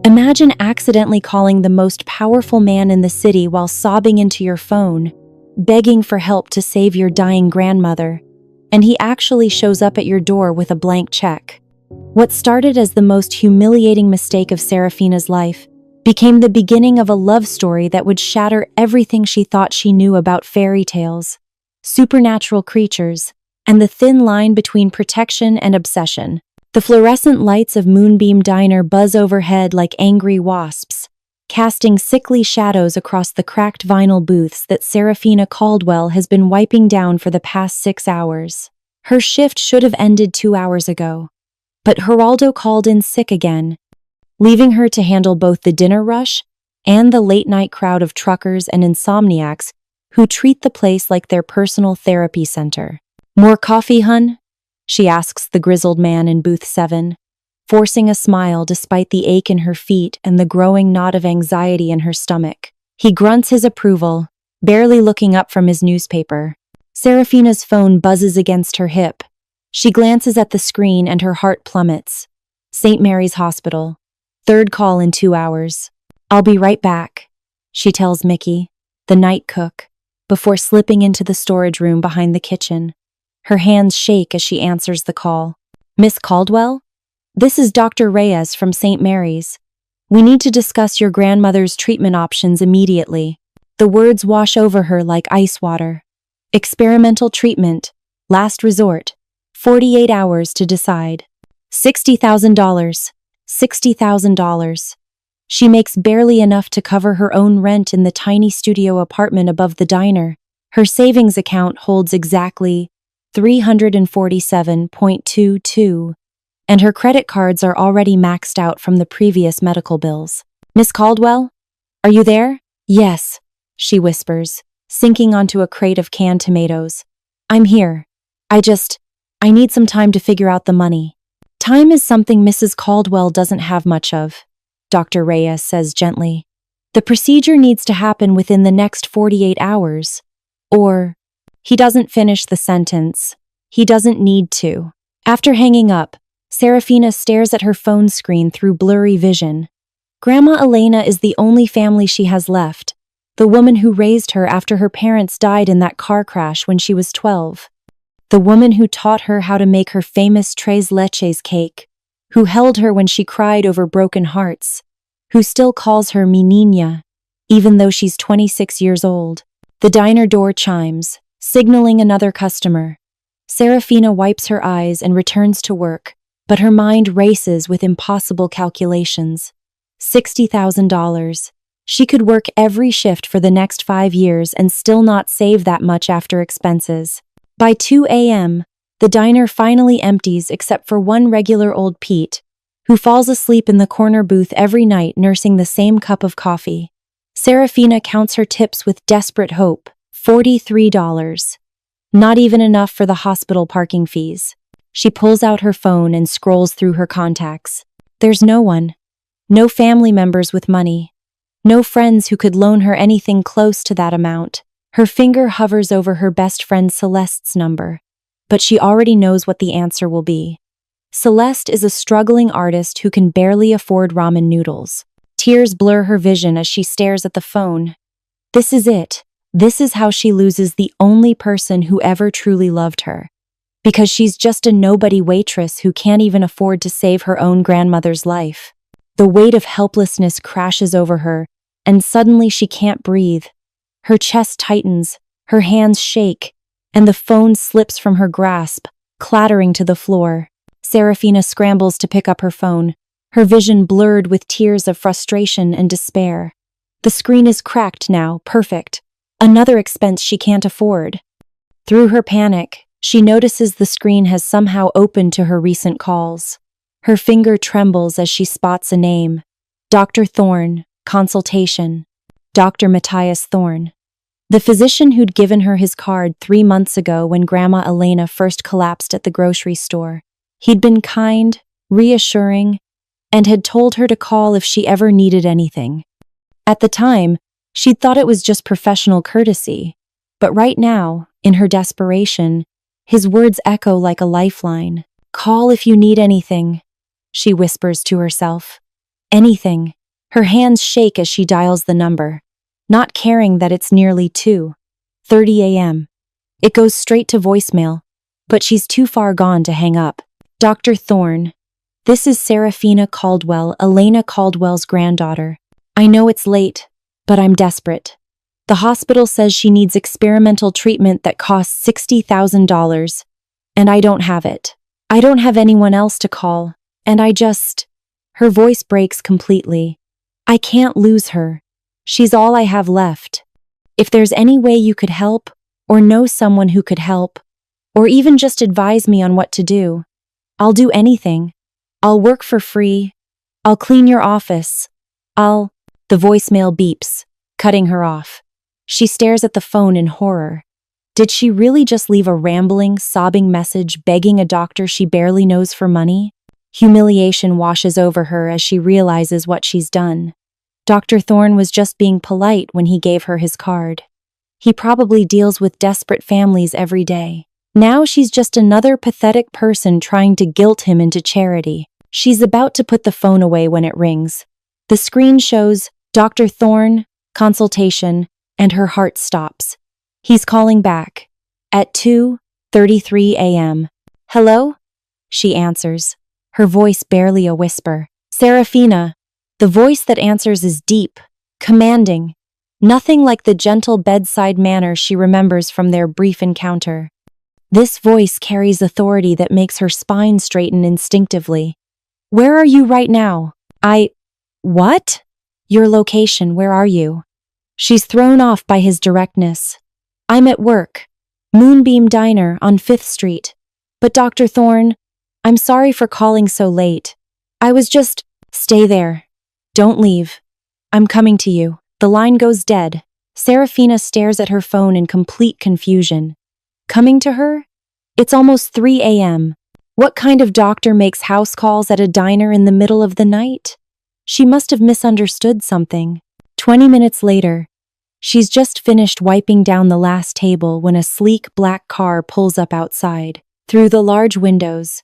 Imagine accidentally calling the most powerful man in the city while sobbing into your phone, begging for help to save your dying grandmother, and he actually shows up at your door with a blank check. What started as the most humiliating mistake of Serafina's life became the beginning of a love story that would shatter everything she thought she knew about fairy tales, supernatural creatures, and the thin line between protection and obsession. The fluorescent lights of Moonbeam Diner buzz overhead like angry wasps, casting sickly shadows across the cracked vinyl booths that Serafina Caldwell has been wiping down for the past 6 hours. Her shift should have ended 2 hours ago, but Geraldo called in sick again, leaving her to handle both the dinner rush and the late-night crowd of truckers and insomniacs who treat the place like their personal therapy center. "More coffee, hun?" she asks the grizzled man in booth 7, forcing a smile despite the ache in her feet and the growing knot of anxiety in her stomach. He grunts his approval, barely looking up from his newspaper. Serafina's phone buzzes against her hip. She glances at the screen and her heart plummets. St. Mary's Hospital. 3rd call in 2 hours. "I'll be right back," she tells Mickey, the night cook, before slipping into the storage room behind the kitchen. Her hands shake as she answers the call. "Miss Caldwell? This is Dr. Reyes from St. Mary's. We need to discuss your grandmother's treatment options immediately." The words wash over her like ice water. Experimental treatment. Last resort. 48 hours to decide. $60,000. $60,000. She makes barely enough to cover her own rent in the tiny studio apartment above the diner. Her savings account holds exactly $347.22, and her credit cards are already maxed out from the previous medical bills. "Miss Caldwell? Are you there?" "Yes," she whispers, sinking onto a crate of canned tomatoes. "I'm here. I need some time to figure out the money." "Time is something Mrs. Caldwell doesn't have much of," Dr. Reyes says gently. "The procedure needs to happen within the next 48 hours. Or..." He doesn't finish the sentence. He doesn't need to. After hanging up, Serafina stares at her phone screen through blurry vision. Grandma Elena is the only family she has left, the woman who raised her after her parents died in that car crash when she was 12. The woman who taught her how to make her famous tres leches cake, who held her when she cried over broken hearts, who still calls her mi niña, even though she's 26 years old. The diner door chimes, signaling another customer. Serafina wipes her eyes and returns to work, but her mind races with impossible calculations. $60,000. She could work every shift for the next 5 years and still not save that much after expenses. By 2 a.m., the diner finally empties except for one regular old Pete, who falls asleep in the corner booth every night nursing the same cup of coffee. Serafina counts her tips with desperate hope. $43. Not even enough for the hospital parking fees. She pulls out her phone and scrolls through her contacts. There's no one. No family members with money. No friends who could loan her anything close to that amount. Her finger hovers over her best friend Celeste's number, but she already knows what the answer will be. Celeste is a struggling artist who can barely afford ramen noodles. Tears blur her vision as she stares at the phone. This is it. This is how she loses the only person who ever truly loved her. Because she's just a nobody waitress who can't even afford to save her own grandmother's life. The weight of helplessness crashes over her, and suddenly she can't breathe. Her chest tightens, her hands shake, and the phone slips from her grasp, clattering to the floor. Serafina scrambles to pick up her phone, her vision blurred with tears of frustration and despair. The screen is cracked now, perfect. Another expense she can't afford. Through her panic, she notices the screen has somehow opened to her recent calls. Her finger trembles as she spots a name. Dr. Thorne, consultation. Dr. Matthias Thorne. The physician who'd given her his card 3 months ago when Grandma Elena first collapsed at the grocery store. He'd been kind, reassuring, and had told her to call if she ever needed anything. At the time, she'd thought it was just professional courtesy, but right now, in her desperation, his words echo like a lifeline. "Call if you need anything," she whispers to herself. Anything. Her hands shake as she dials the number, not caring that it's nearly 2:30 a.m. It goes straight to voicemail, but she's too far gone to hang up. Dr. Thorne. This is Serafina Caldwell, Elena Caldwell's granddaughter. I know it's late, but I'm desperate. The hospital says she needs experimental treatment that costs $60,000, and I don't have it. I don't have anyone else to call, and Her voice breaks completely. I can't lose her. She's all I have left. If there's any way you could help, or know someone who could help, or even just advise me on what to do, I'll do anything. I'll work for free. I'll clean your office. The voicemail beeps, cutting her off. She stares at the phone in horror. Did she really just leave a rambling, sobbing message begging a doctor she barely knows for money? Humiliation washes over her as she realizes what she's done. Dr. Thorne was just being polite when he gave her his card. He probably deals with desperate families every day. Now she's just another pathetic person trying to guilt him into charity. She's about to put the phone away when it rings. The screen shows Dr. Thorne, consultation, and her heart stops. He's calling back. At 2:33 a.m. Hello? She answers, her voice barely a whisper. Serafina. The voice that answers is deep, commanding, nothing like the gentle bedside manner she remembers from their brief encounter. This voice carries authority that makes her spine straighten instinctively. Where are you right now? What? Your location, where are you? She's thrown off by his directness. I'm at work. Moonbeam Diner on 5th Street. But Dr. Thorne, I'm sorry for calling so late. I was just, stay there. Don't leave. I'm coming to you. The line goes dead. Serafina stares at her phone in complete confusion. Coming to her? It's almost 3 a.m. What kind of doctor makes house calls at a diner in the middle of the night? She must have misunderstood something. 20 minutes later, she's just finished wiping down the last table when a sleek black car pulls up outside. Through the large windows,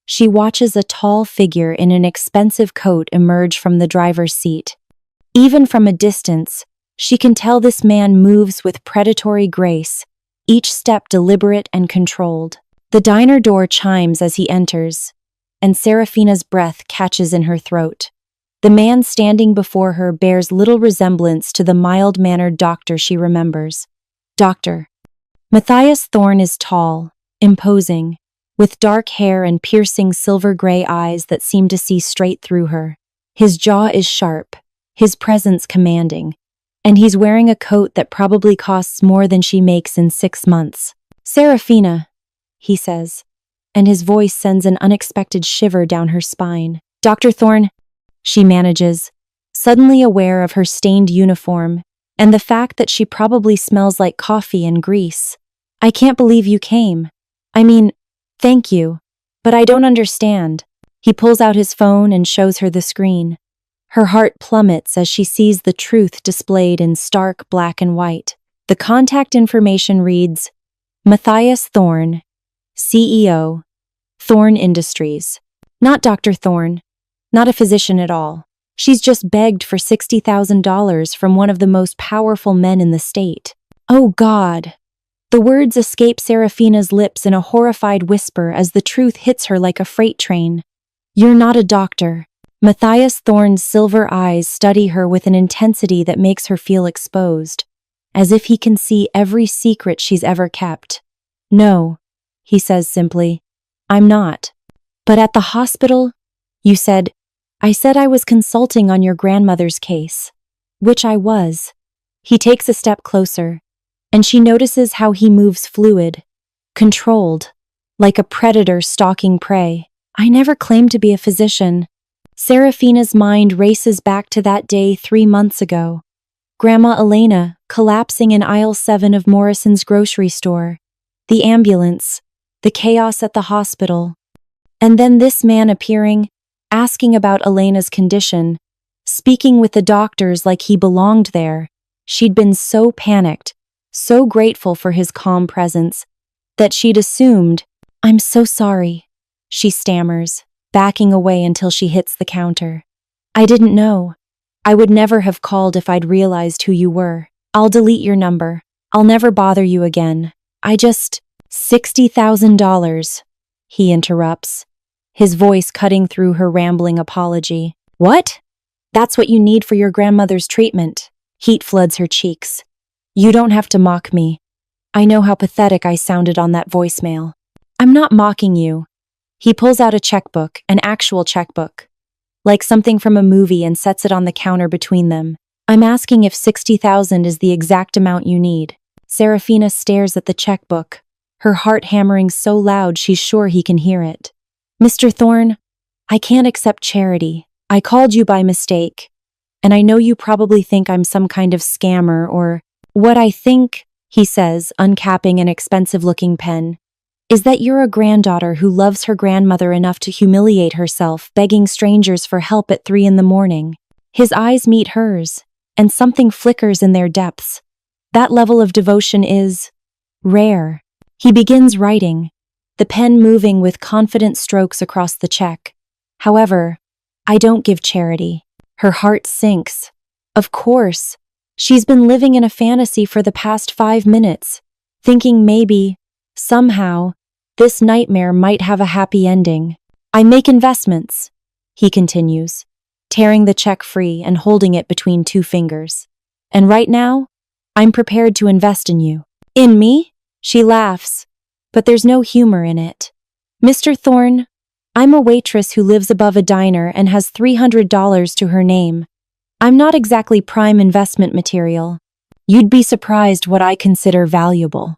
she watches a tall figure in an expensive coat emerge from the driver's seat. Even from a distance, she can tell this man moves with predatory grace, each step deliberate and controlled. The diner door chimes as he enters, and Serafina's breath catches in her throat. The man standing before her bears little resemblance to the mild-mannered doctor she remembers. Dr. Matthias Thorne is tall, imposing, with dark hair and piercing silver-gray eyes that seem to see straight through her. His jaw is sharp, his presence commanding, and he's wearing a coat that probably costs more than she makes in 6 months. Serafina, he says, and his voice sends an unexpected shiver down her spine. Dr. Thorne, she manages, suddenly aware of her stained uniform and the fact that she probably smells like coffee and grease. I can't believe you came. I mean, thank you, but I don't understand. He pulls out his phone and shows her the screen. Her heart plummets as she sees the truth displayed in stark black and white. The contact information reads, Matthias Thorne, CEO, Thorne Industries. Not Dr. Thorne, not a physician at all. She's just begged for $60,000 from one of the most powerful men in the state. Oh God! The words escape Serafina's lips in a horrified whisper as the truth hits her like a freight train. You're not a doctor. Matthias Thorne's silver eyes study her with an intensity that makes her feel exposed, as if he can see every secret she's ever kept. No, he says simply, I'm not. But at the hospital, you said, I said I was consulting on your grandmother's case, which I was. He takes a step closer, and she notices how he moves fluid, controlled, like a predator stalking prey. I never claimed to be a physician. Serafina's mind races back to that day 3 months ago. Grandma Elena collapsing in aisle 7 of Morrison's grocery store. The ambulance, the chaos at the hospital. And then this man appearing, asking about Elena's condition, speaking with the doctors like he belonged there. She'd been so panicked, so grateful for his calm presence, that she'd assumed, I'm so sorry, she stammers, backing away until she hits the counter. I didn't know. I would never have called if I'd realized who you were. I'll delete your number. I'll never bother you again. $60,000, he interrupts, his voice cutting through her rambling apology. What? That's what you need for your grandmother's treatment. Heat floods her cheeks. You don't have to mock me. I know how pathetic I sounded on that voicemail. I'm not mocking you. He pulls out a checkbook, an actual checkbook, like something from a movie, and sets it on the counter between them. I'm asking if 60,000 is the exact amount you need. Serafina stares at the checkbook, her heart hammering so loud she's sure he can hear it. Mr. Thorne, I can't accept charity. I called you by mistake, and I know you probably think I'm some kind of scammer or what I think, he says, uncapping an expensive-looking pen, is that you're a granddaughter who loves her grandmother enough to humiliate herself, begging strangers for help at 3 a.m. His eyes meet hers, and something flickers in their depths. That level of devotion is rare. He begins writing, the pen moving with confident strokes across the check. However, I don't give charity. Her heart sinks. Of course. She's been living in a fantasy for the past 5 minutes, thinking maybe, somehow, this nightmare might have a happy ending. I make investments, he continues, tearing the check free and holding it between 2 fingers. And right now, I'm prepared to invest in you. In me? She laughs, but there's no humor in it. Mr. Thorne, I'm a waitress who lives above a diner and has $300 to her name. I'm not exactly prime investment material. You'd be surprised what I consider valuable.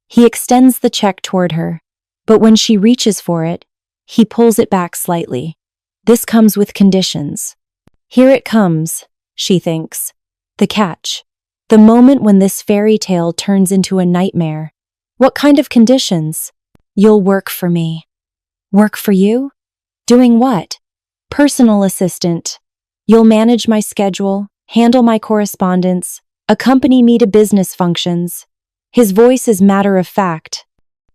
He extends the check toward her, but when she reaches for it, he pulls it back slightly. This comes with conditions. Here it comes, she thinks. The catch. The moment when this fairy tale turns into a nightmare. What kind of conditions? You'll work for me. Work for you? Doing what? Personal assistant. You'll manage my schedule, handle my correspondence, accompany me to business functions. His voice is matter-of-fact,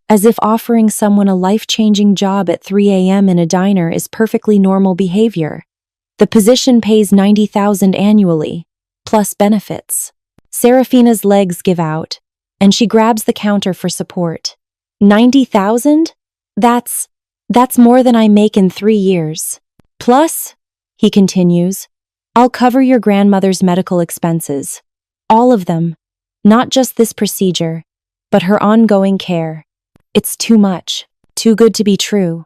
as if offering someone a life-changing job at 3 a.m. in a diner is perfectly normal behavior. The position pays $90,000 annually, plus benefits. Serafina's legs give out, and she grabs the counter for support. $90,000? That's more than I make in 3 years. Plus, he continues, I'll cover your grandmother's medical expenses. All of them. Not just this procedure, but her ongoing care. It's too much. Too good to be true.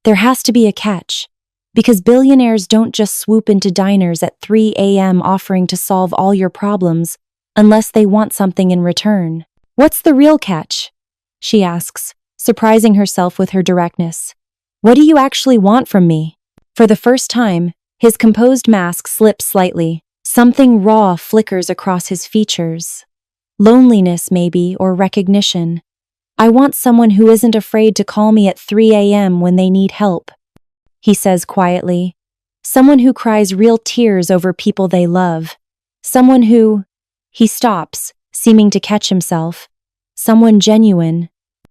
There has to be a catch. Because billionaires don't just swoop into diners at 3 a.m. offering to solve all your problems unless they want something in return. What's the real catch? She asks, surprising herself with her directness. What do you actually want from me? For the first time, his composed mask slips slightly. Something raw flickers across his features. Loneliness, maybe, or recognition. I want someone who isn't afraid to call me at 3 a.m. when they need help, he says quietly. Someone who cries real tears over people they love. Someone who... He stops, seeming to catch himself. Someone genuine.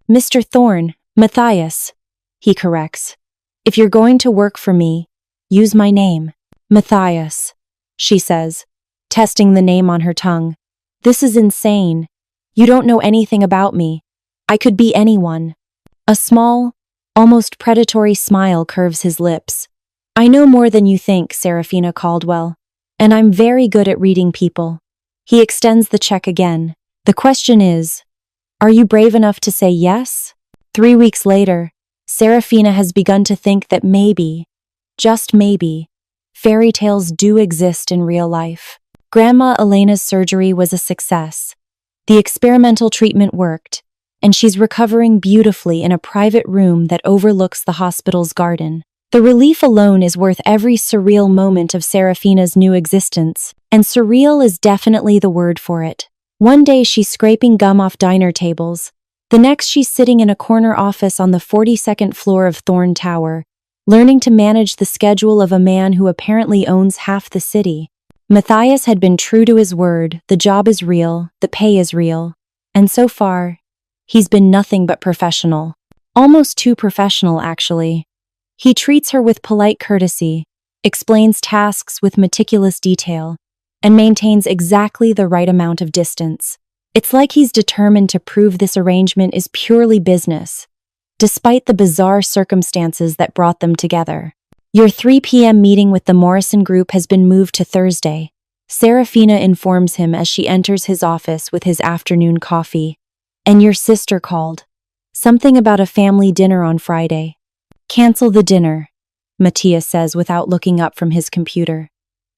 Mr. Thorne, Matthias, he corrects. If you're going to work for me, use my name. Matthias, she says, testing the name on her tongue. This is insane. You don't know anything about me. I could be anyone. A small, almost predatory smile curves his lips. I know more than you think, Serafina Caldwell, and I'm very good at reading people. He extends the check again. The question is, are you brave enough to say yes? 3 weeks later, Serafina has begun to think that maybe, just maybe, fairy tales do exist in real life. Grandma Elena's surgery was a success. The experimental treatment worked, and she's recovering beautifully in a private room that overlooks the hospital's garden. The relief alone is worth every surreal moment of Serafina's new existence, and surreal is definitely the word for it. One day she's scraping gum off diner tables. The next she's sitting in a corner office on the 42nd floor of Thorne Tower, learning to manage the schedule of a man who apparently owns half the city. Matthias had been true to his word. The job is real, the pay is real, and so far, he's been nothing but professional. Almost too professional, actually. He treats her with polite courtesy, explains tasks with meticulous detail, and maintains exactly the right amount of distance. It's like he's determined to prove this arrangement is purely business, despite the bizarre circumstances that brought them together. Your 3 p.m. meeting with the Morrison Group has been moved to Thursday, Serafina informs him as she enters his office with his afternoon coffee. And your sister called. Something about a family dinner on Friday. Cancel the dinner, Matthias says without looking up from his computer.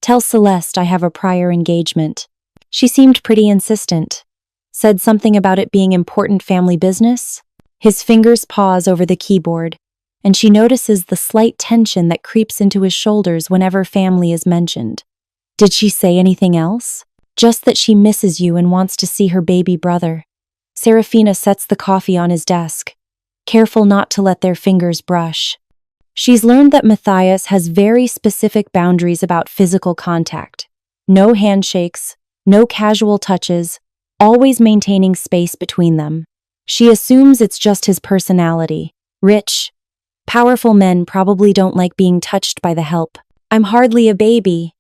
Tell Celeste I have a prior engagement. She seemed pretty insistent. Said something about it being important family business. His fingers pause over the keyboard, and she notices the slight tension that creeps into his shoulders whenever family is mentioned. Did she say anything else? Just that she misses you and wants to see her baby brother. Serafina sets the coffee on his desk, careful not to let their fingers brush. She's learned that Matthias has very specific boundaries about physical contact. No handshakes, no casual touches, always maintaining space between them. She assumes it's just his personality. Rich, powerful men probably don't like being touched by the help. I'm hardly a baby,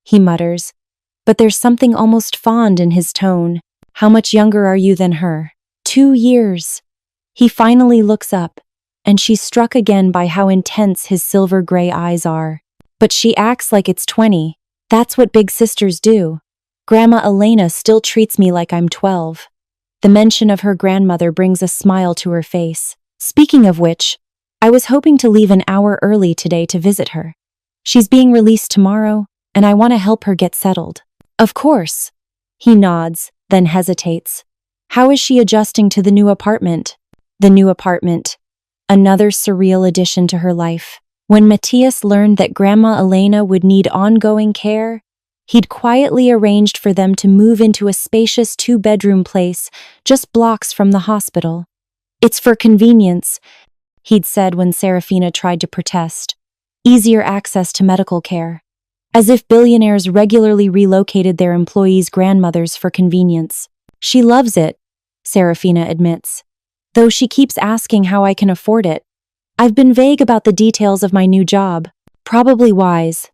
he mutters, but there's something almost fond in his tone. How much younger are you than her? 2 years. He finally looks up, and she's struck again by how intense his silver-gray eyes are. But she acts like it's 20. That's what big sisters do. Grandma Elena still treats me like I'm 12. The mention of her grandmother brings a smile to her face. Speaking of which, I was hoping to leave an hour early today to visit her. She's being released tomorrow, and I want to help her get settled. Of course. He nods, then hesitates. How is she adjusting to the new apartment? The new apartment. Another surreal addition to her life. When Matthias learned that Grandma Elena would need ongoing care, he'd quietly arranged for them to move into a spacious 2-bedroom place just blocks from the hospital. It's for convenience, he'd said when Serafina tried to protest. Easier access to medical care. As if billionaires regularly relocated their employees' grandmothers for convenience. She loves it, Serafina admits. Though she keeps asking how I can afford it. I've been vague about the details of my new job. Probably wise,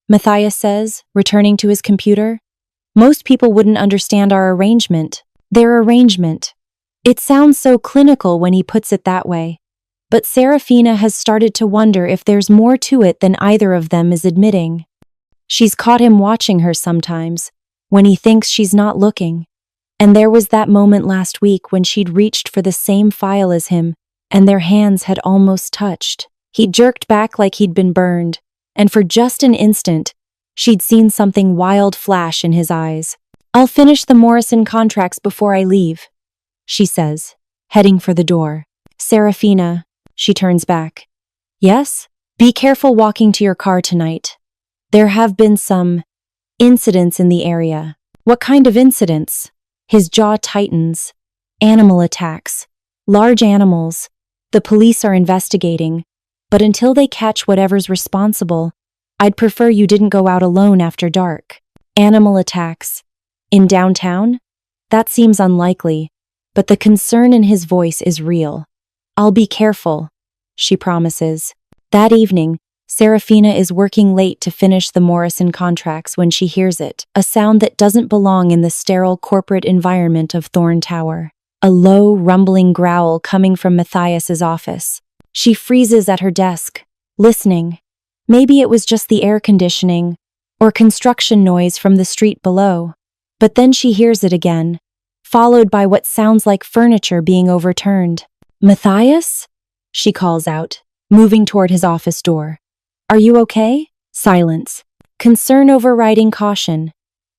Matthias says, returning to his computer. Most people wouldn't understand our arrangement. Their arrangement. It sounds so clinical when he puts it that way. But Serafina has started to wonder if there's more to it than either of them is admitting. She's caught him watching her sometimes, when he thinks she's not looking. And there was that moment last week when she'd reached for the same file as him, and their hands had almost touched. He jerked back like he'd been burned, and for just an instant, she'd seen something wild flash in his eyes. I'll finish the Morrison contracts before I leave, she says, heading for the door. Serafina, she turns back. Yes? Be careful walking to your car tonight. There have been some incidents in the area. What kind of incidents? His jaw tightens. Animal attacks. Large animals. The police are investigating. But until they catch whatever's responsible, I'd prefer you didn't go out alone after dark. Animal attacks. In downtown? That seems unlikely, but the concern in his voice is real. I'll be careful, she promises. That evening, Serafina is working late to finish the Morrison contracts when she hears it, a sound that doesn't belong in the sterile corporate environment of Thorn Tower. A low, rumbling growl coming from Matthias's office. She freezes at her desk, listening. Maybe it was just the air conditioning, or construction noise from the street below. But then she hears it again, followed by what sounds like furniture being overturned. Matthias? She calls out, moving toward his office door. Are you okay? Silence. Concern overriding caution.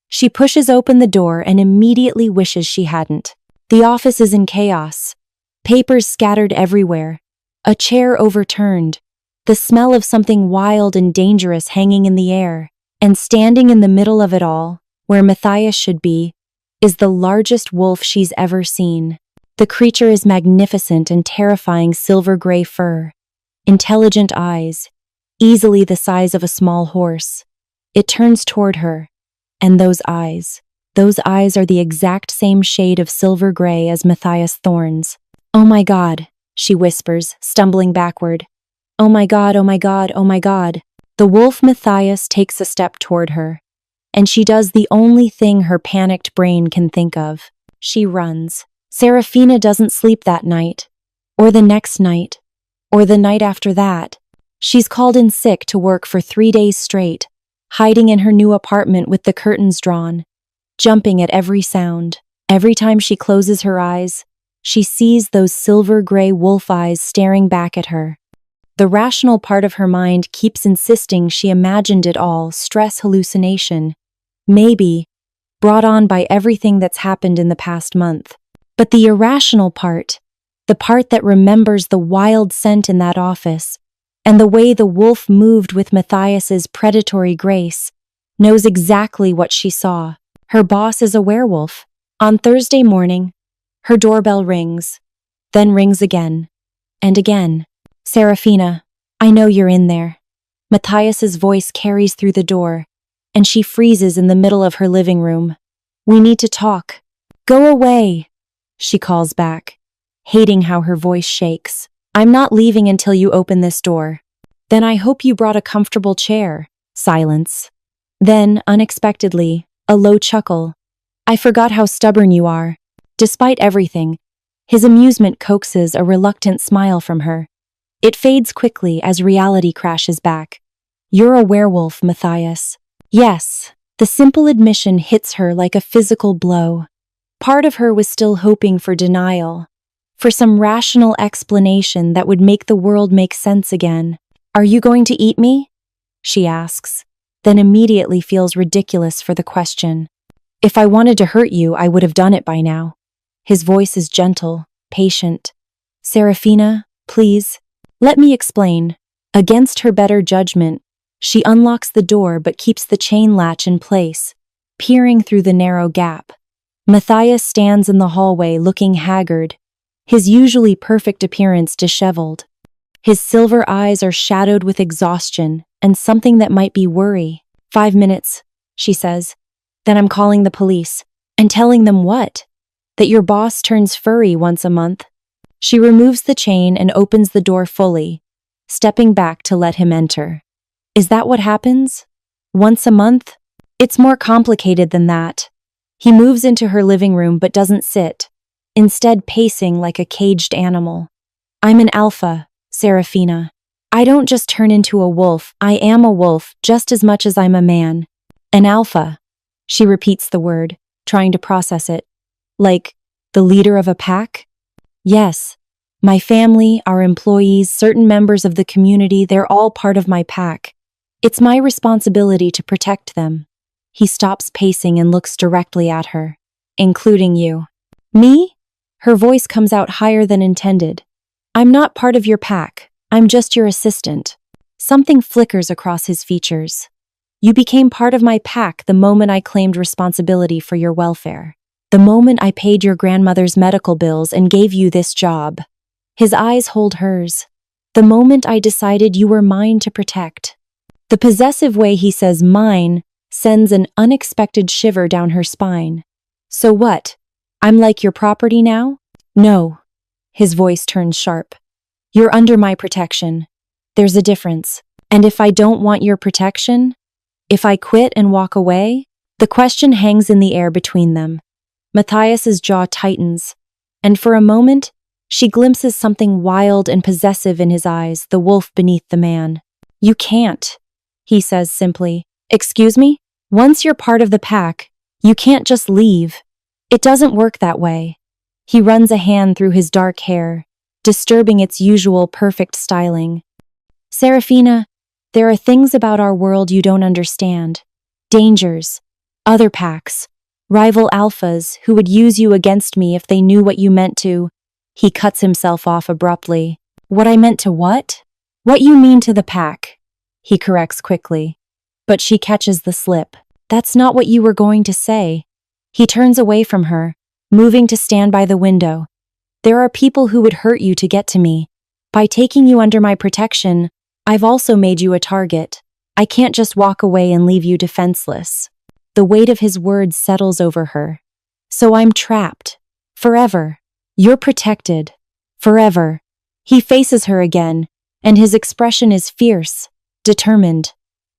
She pushes open the door and immediately wishes she hadn't. The office is in chaos. Papers scattered everywhere. A chair overturned. The smell of something wild and dangerous hanging in the air. And standing in the middle of it all, where Matthias should be, is the largest wolf she's ever seen. The creature is magnificent and terrifying silver-gray fur. Intelligent eyes. Easily the size of a small horse. It turns toward her, and those eyes are the exact same shade of silver gray as Matthias Thorne's. Oh my God, she whispers, stumbling backward. Oh my God, oh my God, oh my God. The wolf Matthias takes a step toward her, and she does the only thing her panicked brain can think of. She runs. Serafina doesn't sleep that night, or the next night, or the night after that. She's called in sick to work for 3 days straight, hiding in her new apartment with the curtains drawn, jumping at every sound. Every time she closes her eyes, she sees those silver-gray wolf eyes staring back at her. The rational part of her mind keeps insisting she imagined it all, stress hallucination, maybe, brought on by everything that's happened in the past month. But the irrational part, the part that remembers the wild scent in that office, and the way the wolf moved with Matthias's predatory grace, knows exactly what she saw. Her boss is a werewolf. On Thursday morning, her doorbell rings, then rings again, and again. Serafina, I know you're in there. Matthias's voice carries through the door, and she freezes in the middle of her living room. We need to talk. Go away, she calls back, hating how her voice shakes. I'm not leaving until you open this door. Then I hope you brought a comfortable chair. Silence. Then, unexpectedly, a low chuckle. I forgot how stubborn you are. Despite everything, his amusement coaxes a reluctant smile from her. It fades quickly as reality crashes back. You're a werewolf, Matthias. Yes, the simple admission hits her like a physical blow. Part of her was still hoping for denial, for some rational explanation that would make the world make sense again. Are you going to eat me? She asks, then immediately feels ridiculous for the question. If I wanted to hurt you, I would have done it by now. His voice is gentle, patient. Serafina, please, let me explain. Against her better judgment, she unlocks the door but keeps the chain latch in place, peering through the narrow gap. Matthias stands in the hallway looking haggard, his usually perfect appearance disheveled. His silver eyes are shadowed with exhaustion and something that might be worry. 5 minutes, she says. Then I'm calling the police. And telling them what? That your boss turns furry once a month? She removes the chain and opens the door fully, stepping back to let him enter. Is that what happens? Once a month? It's more complicated than that. He moves into her living room but doesn't sit, instead pacing like a caged animal. I'm an alpha, Serafina. I don't just turn into a wolf, I am a wolf just as much as I'm a man. An alpha. She repeats the word, trying to process it. Like, the leader of a pack? Yes. My family, our employees, certain members of the community, they're all part of my pack. It's my responsibility to protect them. He stops pacing and looks directly at her. Including you. Me? Her voice comes out higher than intended. I'm not part of your pack. I'm just your assistant. Something flickers across his features. You became part of my pack the moment I claimed responsibility for your welfare. The moment I paid your grandmother's medical bills and gave you this job. His eyes hold hers. The moment I decided you were mine to protect. The possessive way he says mine sends an unexpected shiver down her spine. So what? I'm like your property now? No. His voice turns sharp. You're under my protection. There's a difference. And if I don't want your protection? If I quit and walk away? The question hangs in the air between them. Matthias's jaw tightens, and for a moment, she glimpses something wild and possessive in his eyes, the wolf beneath the man. You can't, he says simply. Excuse me? Once you're part of the pack, you can't just leave. It doesn't work that way. He runs a hand through his dark hair, disturbing its usual perfect styling. Serafina, there are things about our world you don't understand. Dangers, other packs, rival alphas who would use you against me if they knew what you meant to. He cuts himself off abruptly. What I meant to what? What you mean to the pack, he corrects quickly. But she catches the slip. That's not what you were going to say. He turns away from her, moving to stand by the window. There are people who would hurt you to get to me. By taking you under my protection, I've also made you a target. I can't just walk away and leave you defenseless. The weight of his words settles over her. So I'm trapped. Forever. You're protected. Forever. He faces her again, and his expression is fierce, determined.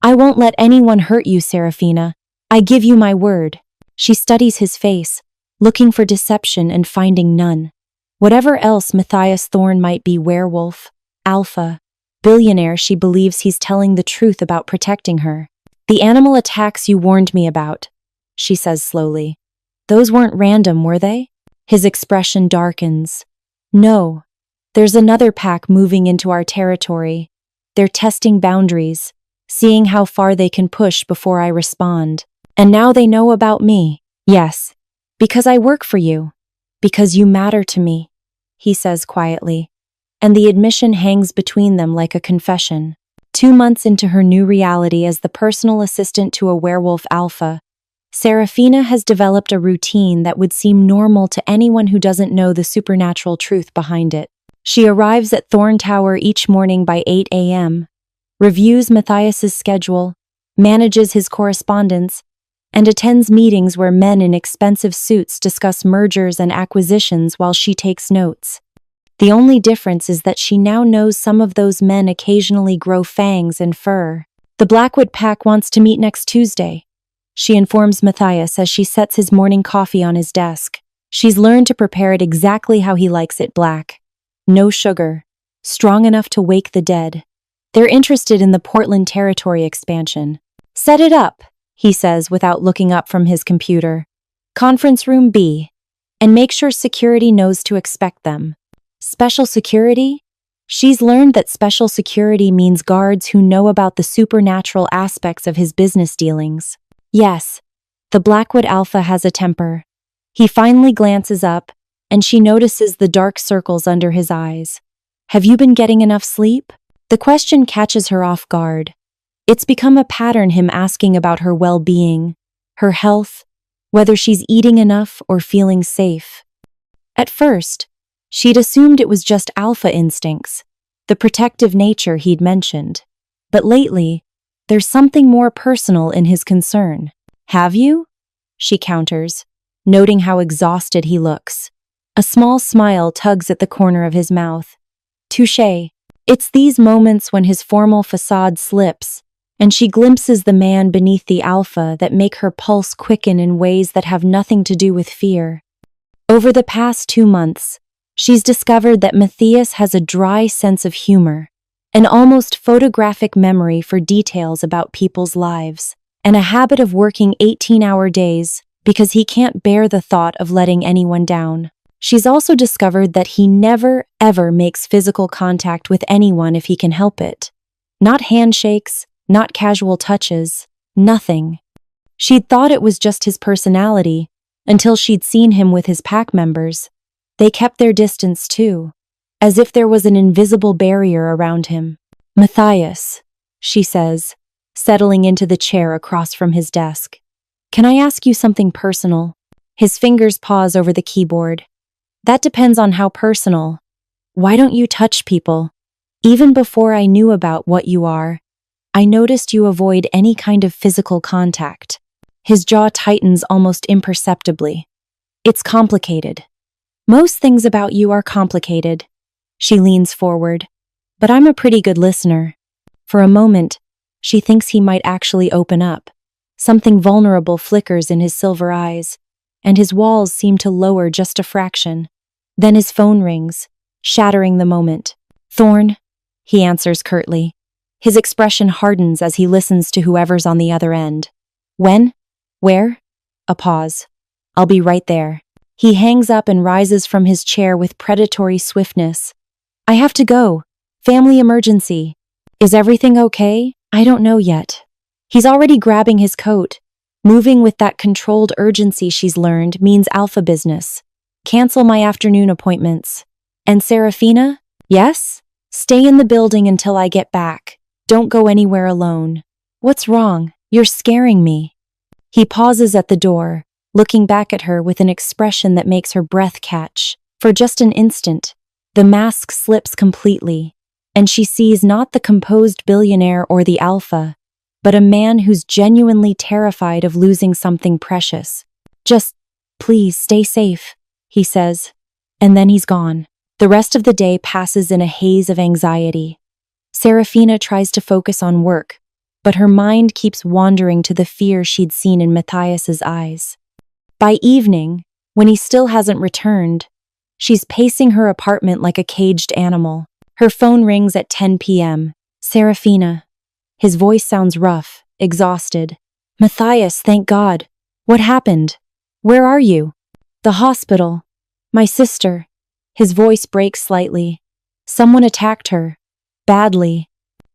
I won't let anyone hurt you, Serafina. I give you my word. She studies his face, looking for deception and finding none. Whatever else Matthias Thorne might be, werewolf, alpha, billionaire, she believes he's telling the truth about protecting her. The animal attacks you warned me about, she says slowly. Those weren't random, were they? His expression darkens. No. There's another pack moving into our territory. They're testing boundaries, seeing how far they can push before I respond. And now they know about me. Yes. Because I work for you. Because you matter to me, he says quietly. And the admission hangs between them like a confession. 2 months into her new reality as the personal assistant to a werewolf alpha, Serafina has developed a routine that would seem normal to anyone who doesn't know the supernatural truth behind it. She arrives at Thorn Tower each morning by 8 a.m., reviews Matthias's schedule, manages his correspondence, and attends meetings where men in expensive suits discuss mergers and acquisitions while she takes notes. The only difference is that she now knows some of those men occasionally grow fangs and fur. The Blackwood pack wants to meet next Tuesday, she informs Matthias as she sets his morning coffee on his desk. She's learned to prepare it exactly how he likes it, black. No sugar. Strong enough to wake the dead. They're interested in the Portland territory expansion. Set it up, he says without looking up from his computer. Conference room B. And make sure security knows to expect them. Special security? She's learned that special security means guards who know about the supernatural aspects of his business dealings. Yes, the Blackwood Alpha has a temper. He finally glances up, and she notices the dark circles under his eyes. Have you been getting enough sleep? The question catches her off guard. It's become a pattern, him asking about her well-being, her health, whether she's eating enough or feeling safe. At first, she'd assumed it was just alpha instincts, the protective nature he'd mentioned. But lately, there's something more personal in his concern. Have you? She counters, noting how exhausted he looks. A small smile tugs at the corner of his mouth. Touché. It's these moments when his formal facade slips, and she glimpses the man beneath the alpha that make her pulse quicken in ways that have nothing to do with fear. Over the past 2 months, she's discovered that Matthias has a dry sense of humor, an almost photographic memory for details about people's lives, and a habit of working 18-hour days because he can't bear the thought of letting anyone down. She's also discovered that he never, ever makes physical contact with anyone if he can help it. Not handshakes, not casual touches, nothing. She'd thought it was just his personality until she'd seen him with his pack members. They kept their distance too, as if there was an invisible barrier around him. Matthias, she says, settling into the chair across from his desk. Can I ask you something personal? His fingers pause over the keyboard. That depends on how personal. Why don't you touch people? Even before I knew about what you are, I noticed you avoid any kind of physical contact. His jaw tightens almost imperceptibly. It's complicated. Most things about you are complicated. She leans forward. But I'm a pretty good listener. For a moment, she thinks he might actually open up. Something vulnerable flickers in his silver eyes, and his walls seem to lower just a fraction. Then his phone rings, shattering the moment. Thorne, he answers curtly. His expression hardens as he listens to whoever's on the other end. When? Where? A pause. I'll be right there. He hangs up and rises from his chair with predatory swiftness. I have to go. Family emergency. Is everything okay? I don't know yet. He's already grabbing his coat. Moving with that controlled urgency she's learned means alpha business. Cancel my afternoon appointments. And Serafina? Yes? Stay in the building until I get back. Don't go anywhere alone. What's wrong? You're scaring me. He pauses at the door, looking back at her with an expression that makes her breath catch. For just an instant, the mask slips completely, and she sees not the composed billionaire or the alpha, but a man who's genuinely terrified of losing something precious. Just, please stay safe, he says, and then he's gone. The rest of the day passes in a haze of anxiety. Serafina tries to focus on work, but her mind keeps wandering to the fear she'd seen in Matthias's eyes. By evening, when he still hasn't returned, she's pacing her apartment like a caged animal. Her phone rings at 10 p.m. Serafina. His voice sounds rough, exhausted. Matthias, thank God. What happened? Where are you? The hospital. My sister. His voice breaks slightly. Someone attacked her. Badly.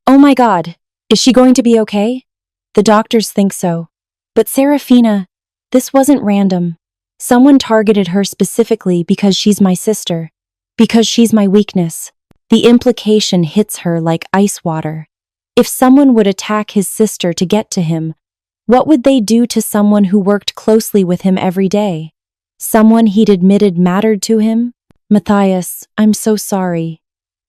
Oh my God. Is she going to be okay? The doctors think so. But Serafina, this wasn't random. Someone targeted her specifically because she's my sister. Because she's my weakness. The implication hits her like ice water. If someone would attack his sister to get to him, what would they do to someone who worked closely with him every day? Someone he'd admitted mattered to him? Matthias, I'm so sorry.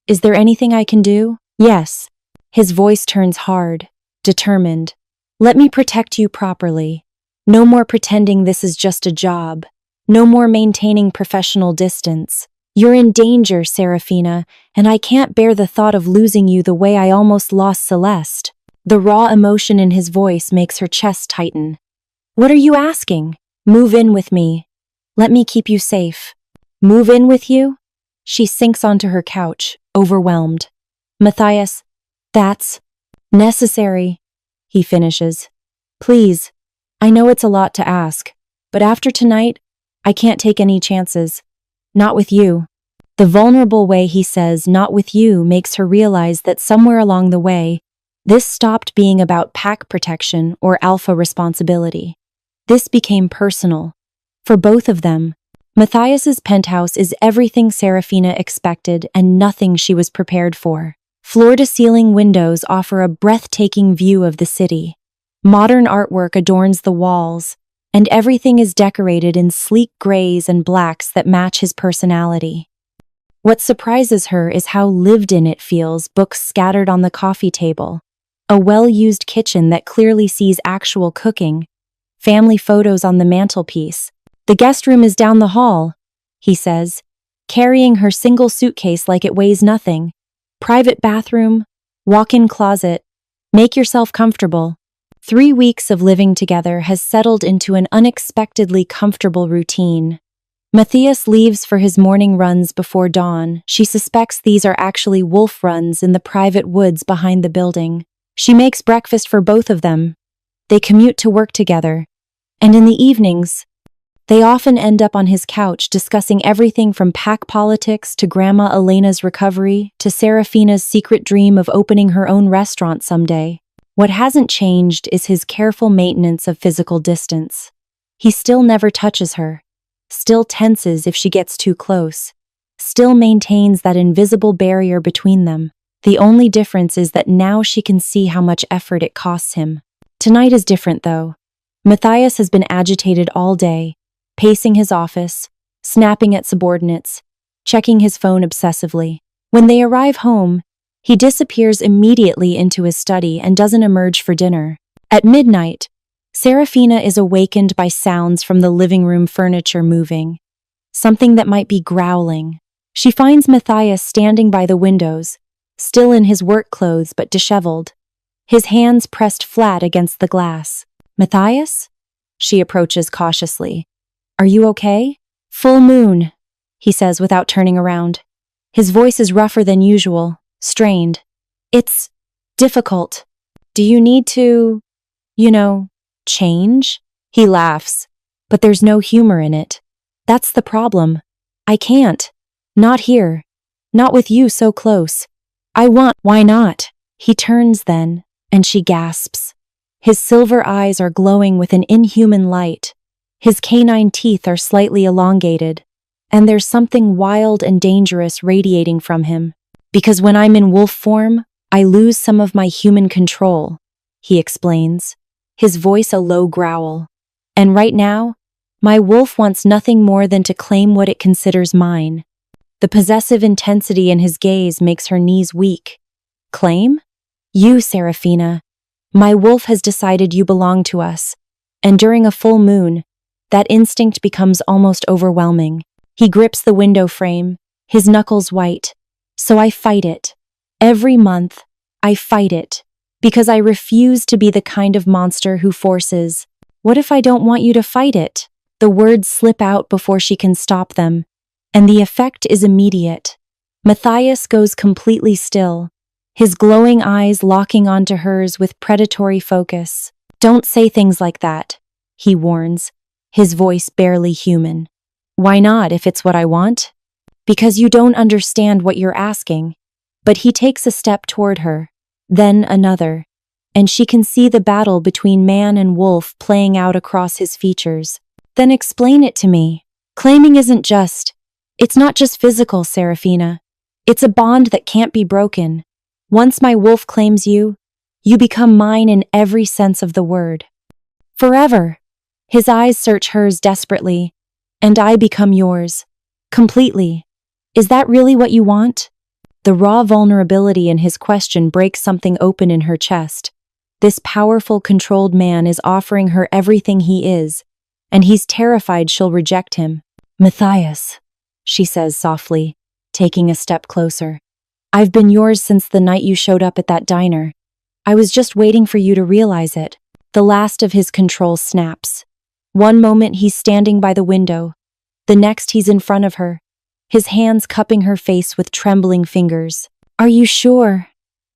Is there anything I can do? Yes. His voice turns hard, determined. Let me protect you properly. No more pretending this is just a job. No more maintaining professional distance. You're in danger, Serafina, and I can't bear the thought of losing you the way I almost lost Celeste. The raw emotion in his voice makes her chest tighten. What are you asking? Move in with me. Let me keep you safe. Move in with you? She sinks onto her couch, overwhelmed. Matthias, that's necessary, he finishes. Please, I know it's a lot to ask, but after tonight, I can't take any chances. Not with you. The vulnerable way he says not with you makes her realize that somewhere along the way, this stopped being about pack protection or alpha responsibility. This became personal. For both of them, Matthias's penthouse is everything Serafina expected and nothing she was prepared for. Floor-to-ceiling windows offer a breathtaking view of the city. Modern artwork adorns the walls, and everything is decorated in sleek grays and blacks that match his personality. What surprises her is how lived-in it feels, books scattered on the coffee table, a well-used kitchen that clearly sees actual cooking, family photos on the mantelpiece. The guest room is down the hall, he says, carrying her single suitcase like it weighs nothing. Private bathroom, walk-in closet. Make yourself comfortable. 3 weeks of living together has settled into an unexpectedly comfortable routine. Matthias leaves for his morning runs before dawn. She suspects these are actually wolf runs in the private woods behind the building. She makes breakfast for both of them. They commute to work together. And in the evenings, they often end up on his couch discussing everything from pack politics to Grandma Elena's recovery to Serafina's secret dream of opening her own restaurant someday. What hasn't changed is his careful maintenance of physical distance. He still never touches her, still tenses if she gets too close, still maintains that invisible barrier between them. The only difference is that now she can see how much effort it costs him. Tonight is different, though. Matthias has been agitated all day, pacing his office, snapping at subordinates, checking his phone obsessively. When they arrive home, he disappears immediately into his study and doesn't emerge for dinner. At midnight, Serafina is awakened by sounds from the living room furniture moving, something that might be growling. She finds Matthias standing by the windows, still in his work clothes but disheveled, his hands pressed flat against the glass. Matthias? She approaches cautiously. Are you okay? Full moon, he says without turning around. His voice is rougher than usual, strained. It's difficult. Do you need to, change? He laughs, but there's no humor in it. That's the problem. I can't. Not here. Not with you so close. Why not? He turns then, and she gasps. His silver eyes are glowing with an inhuman light. His canine teeth are slightly elongated, and there's something wild and dangerous radiating from him. Because when I'm in wolf form, I lose some of my human control, he explains, his voice a low growl. And right now, my wolf wants nothing more than to claim what it considers mine. The possessive intensity in his gaze makes her knees weak. Claim? You, Serafina. My wolf has decided you belong to us, and during a full moon, that instinct becomes almost overwhelming. He grips the window frame, his knuckles white. So I fight it. Every month, I fight it. Because I refuse to be the kind of monster who forces. What if I don't want you to fight it? The words slip out before she can stop them, and the effect is immediate. Matthias goes completely still, his glowing eyes locking onto hers with predatory focus. Don't say things like that, he warns, his voice barely human. Why not, if it's what I want? Because you don't understand what you're asking. But he takes a step toward her, then another, and she can see the battle between man and wolf playing out across his features. Then explain it to me. Claiming it's not just physical, Serafina. It's a bond that can't be broken. Once my wolf claims you, you become mine in every sense of the word. Forever. His eyes search hers desperately, and I become yours. Completely. Is that really what you want? The raw vulnerability in his question breaks something open in her chest. This powerful, controlled man is offering her everything he is, and he's terrified she'll reject him. Matthias, she says softly, taking a step closer. I've been yours since the night you showed up at that diner. I was just waiting for you to realize it. The last of his control snaps. One moment he's standing by the window. The next he's in front of her, his hands cupping her face with trembling fingers. Are you sure?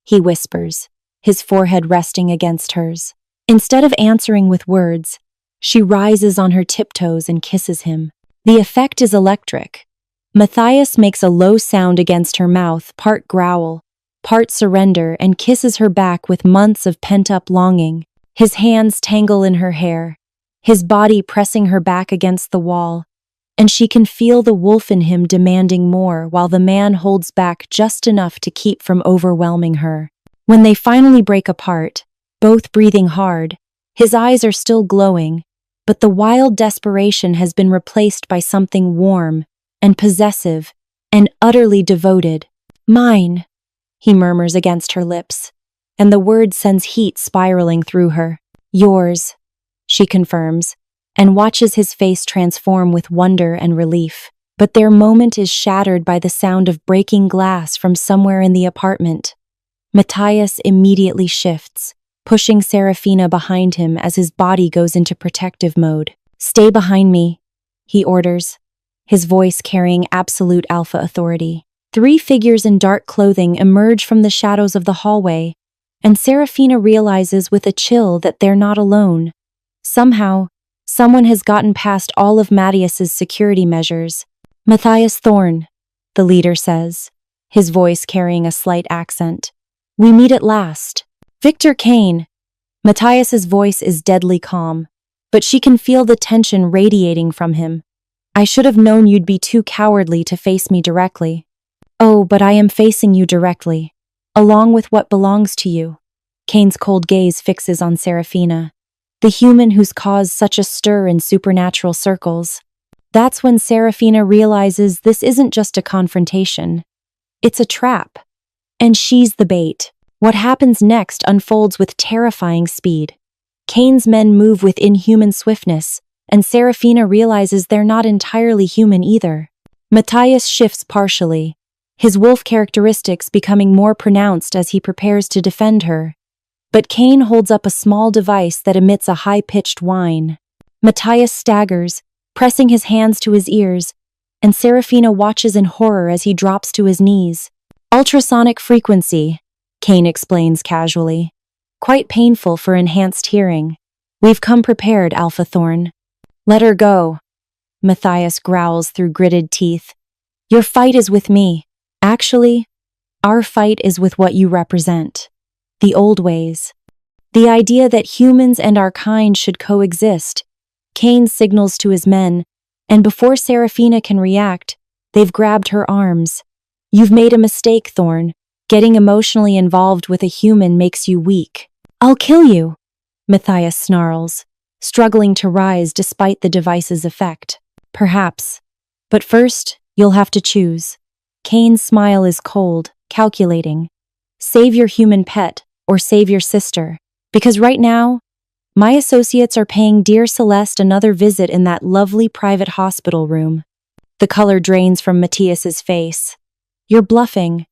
He whispers, his forehead resting against hers. Instead of answering with words, she rises on her tiptoes and kisses him. The effect is electric. Matthias makes a low sound against her mouth, part growl, part surrender, and kisses her back with months of pent-up longing. His hands tangle in her hair, his body pressing her back against the wall, and she can feel the wolf in him demanding more while the man holds back just enough to keep from overwhelming her. When they finally break apart, both breathing hard, his eyes are still glowing, but the wild desperation has been replaced by something warm and possessive and utterly devoted. Mine, he murmurs against her lips, and the word sends heat spiraling through her. Yours, she confirms, and watches his face transform with wonder and relief. But their moment is shattered by the sound of breaking glass from somewhere in the apartment. Matthias immediately shifts, pushing Serafina behind him as his body goes into protective mode. Stay behind me, he orders, his voice carrying absolute alpha authority. 3 figures in dark clothing emerge from the shadows of the hallway, and Serafina realizes with a chill that they're not alone. Somehow, someone has gotten past all of Matthias's security measures. Matthias Thorne, the leader says, his voice carrying a slight accent. We meet at last. Victor Kane. Matthias's voice is deadly calm, but she can feel the tension radiating from him. I should have known you'd be too cowardly to face me directly. Oh, but I am facing you directly, along with what belongs to you. Kane's cold gaze fixes on Serafina, the human who's caused such a stir in supernatural circles. That's when Serafina realizes this isn't just a confrontation. It's a trap. And she's the bait. What happens next unfolds with terrifying speed. Kane's men move with inhuman swiftness, and Serafina realizes they're not entirely human either. Matthias shifts partially, his wolf characteristics becoming more pronounced as he prepares to defend her. But Kane holds up a small device that emits a high-pitched whine. Matthias staggers, pressing his hands to his ears, and Serafina watches in horror as he drops to his knees. Ultrasonic frequency, Kane explains casually. Quite painful for enhanced hearing. We've come prepared, Alpha Thorne. Let her go, Matthias growls through gritted teeth. Your fight is with me. Actually, our fight is with what you represent. The old ways. The idea that humans and our kind should coexist. Kane signals to his men, and before Serafina can react, they've grabbed her arms. You've made a mistake, Thorne. Getting emotionally involved with a human makes you weak. I'll kill you, Matthias snarls, struggling to rise despite the device's effect. Perhaps. But first, you'll have to choose. Kane's smile is cold, calculating. Save your human pet, or save your sister. Because right now, my associates are paying dear Celeste another visit in that lovely private hospital room. The color drains from Matthias's face. You're bluffing.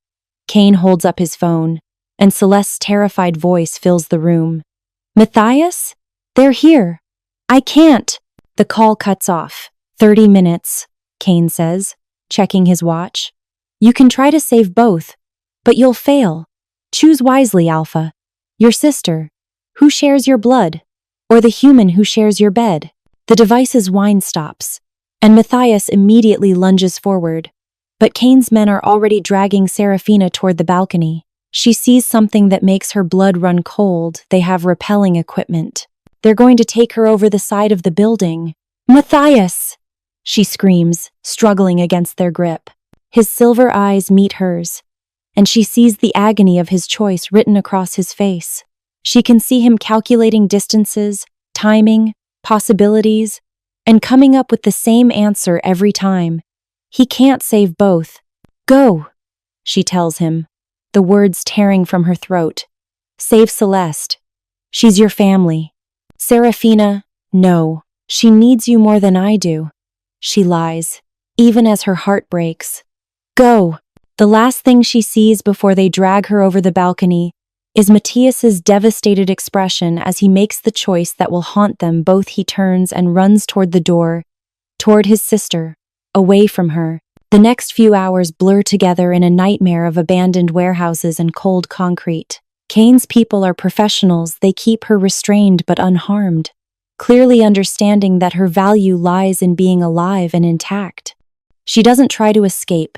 Kane holds up his phone, and Celeste's terrified voice fills the room. Matthias? They're here. I can't. The call cuts off. 30 minutes, Kane says, checking his watch. You can try to save both, but you'll fail. Choose wisely, Alpha. Your sister, who shares your blood, or the human who shares your bed. The device's whine stops, and Matthias immediately lunges forward. But Kane's men are already dragging Serafina toward the balcony. She sees something that makes her blood run cold. They have repelling equipment. They're going to take her over the side of the building. Matthias! She screams, struggling against their grip. His silver eyes meet hers, and she sees the agony of his choice written across his face. She can see him calculating distances, timing, possibilities, and coming up with the same answer every time. He can't save both. Go, she tells him, the words tearing from her throat. Save Celeste. She's your family. Serafina, no, she needs you more than I do. She lies, even as her heart breaks. Go. The last thing she sees before they drag her over the balcony is Matthias's devastated expression as he makes the choice that will haunt them both. He turns and runs toward the door, toward his sister, away from her. The next few hours blur together in a nightmare of abandoned warehouses and cold concrete. Kane's people are professionals. They keep her restrained but unharmed, clearly understanding that her value lies in being alive and intact. She doesn't try to escape.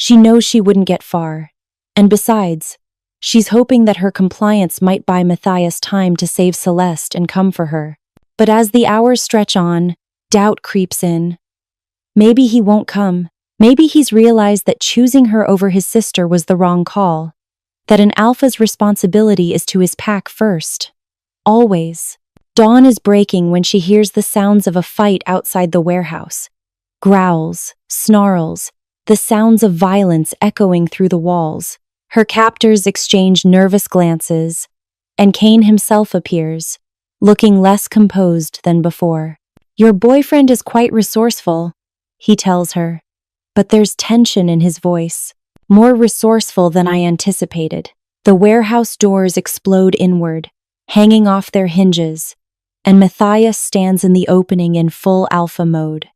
She knows she wouldn't get far. And besides, she's hoping that her compliance might buy Matthias time to save Celeste and come for her. But as the hours stretch on, doubt creeps in. Maybe he won't come. Maybe he's realized that choosing her over his sister was the wrong call. That an alpha's responsibility is to his pack first. Always. Dawn is breaking when she hears the sounds of a fight outside the warehouse. Growls, snarls, the sounds of violence echoing through the walls. Her captors exchange nervous glances, and Kane himself appears, looking less composed than before. Your boyfriend is quite resourceful, he tells her, but there's tension in his voice, more resourceful than I anticipated. The warehouse doors explode inward, hanging off their hinges, and Matthias stands in the opening in full alpha mode.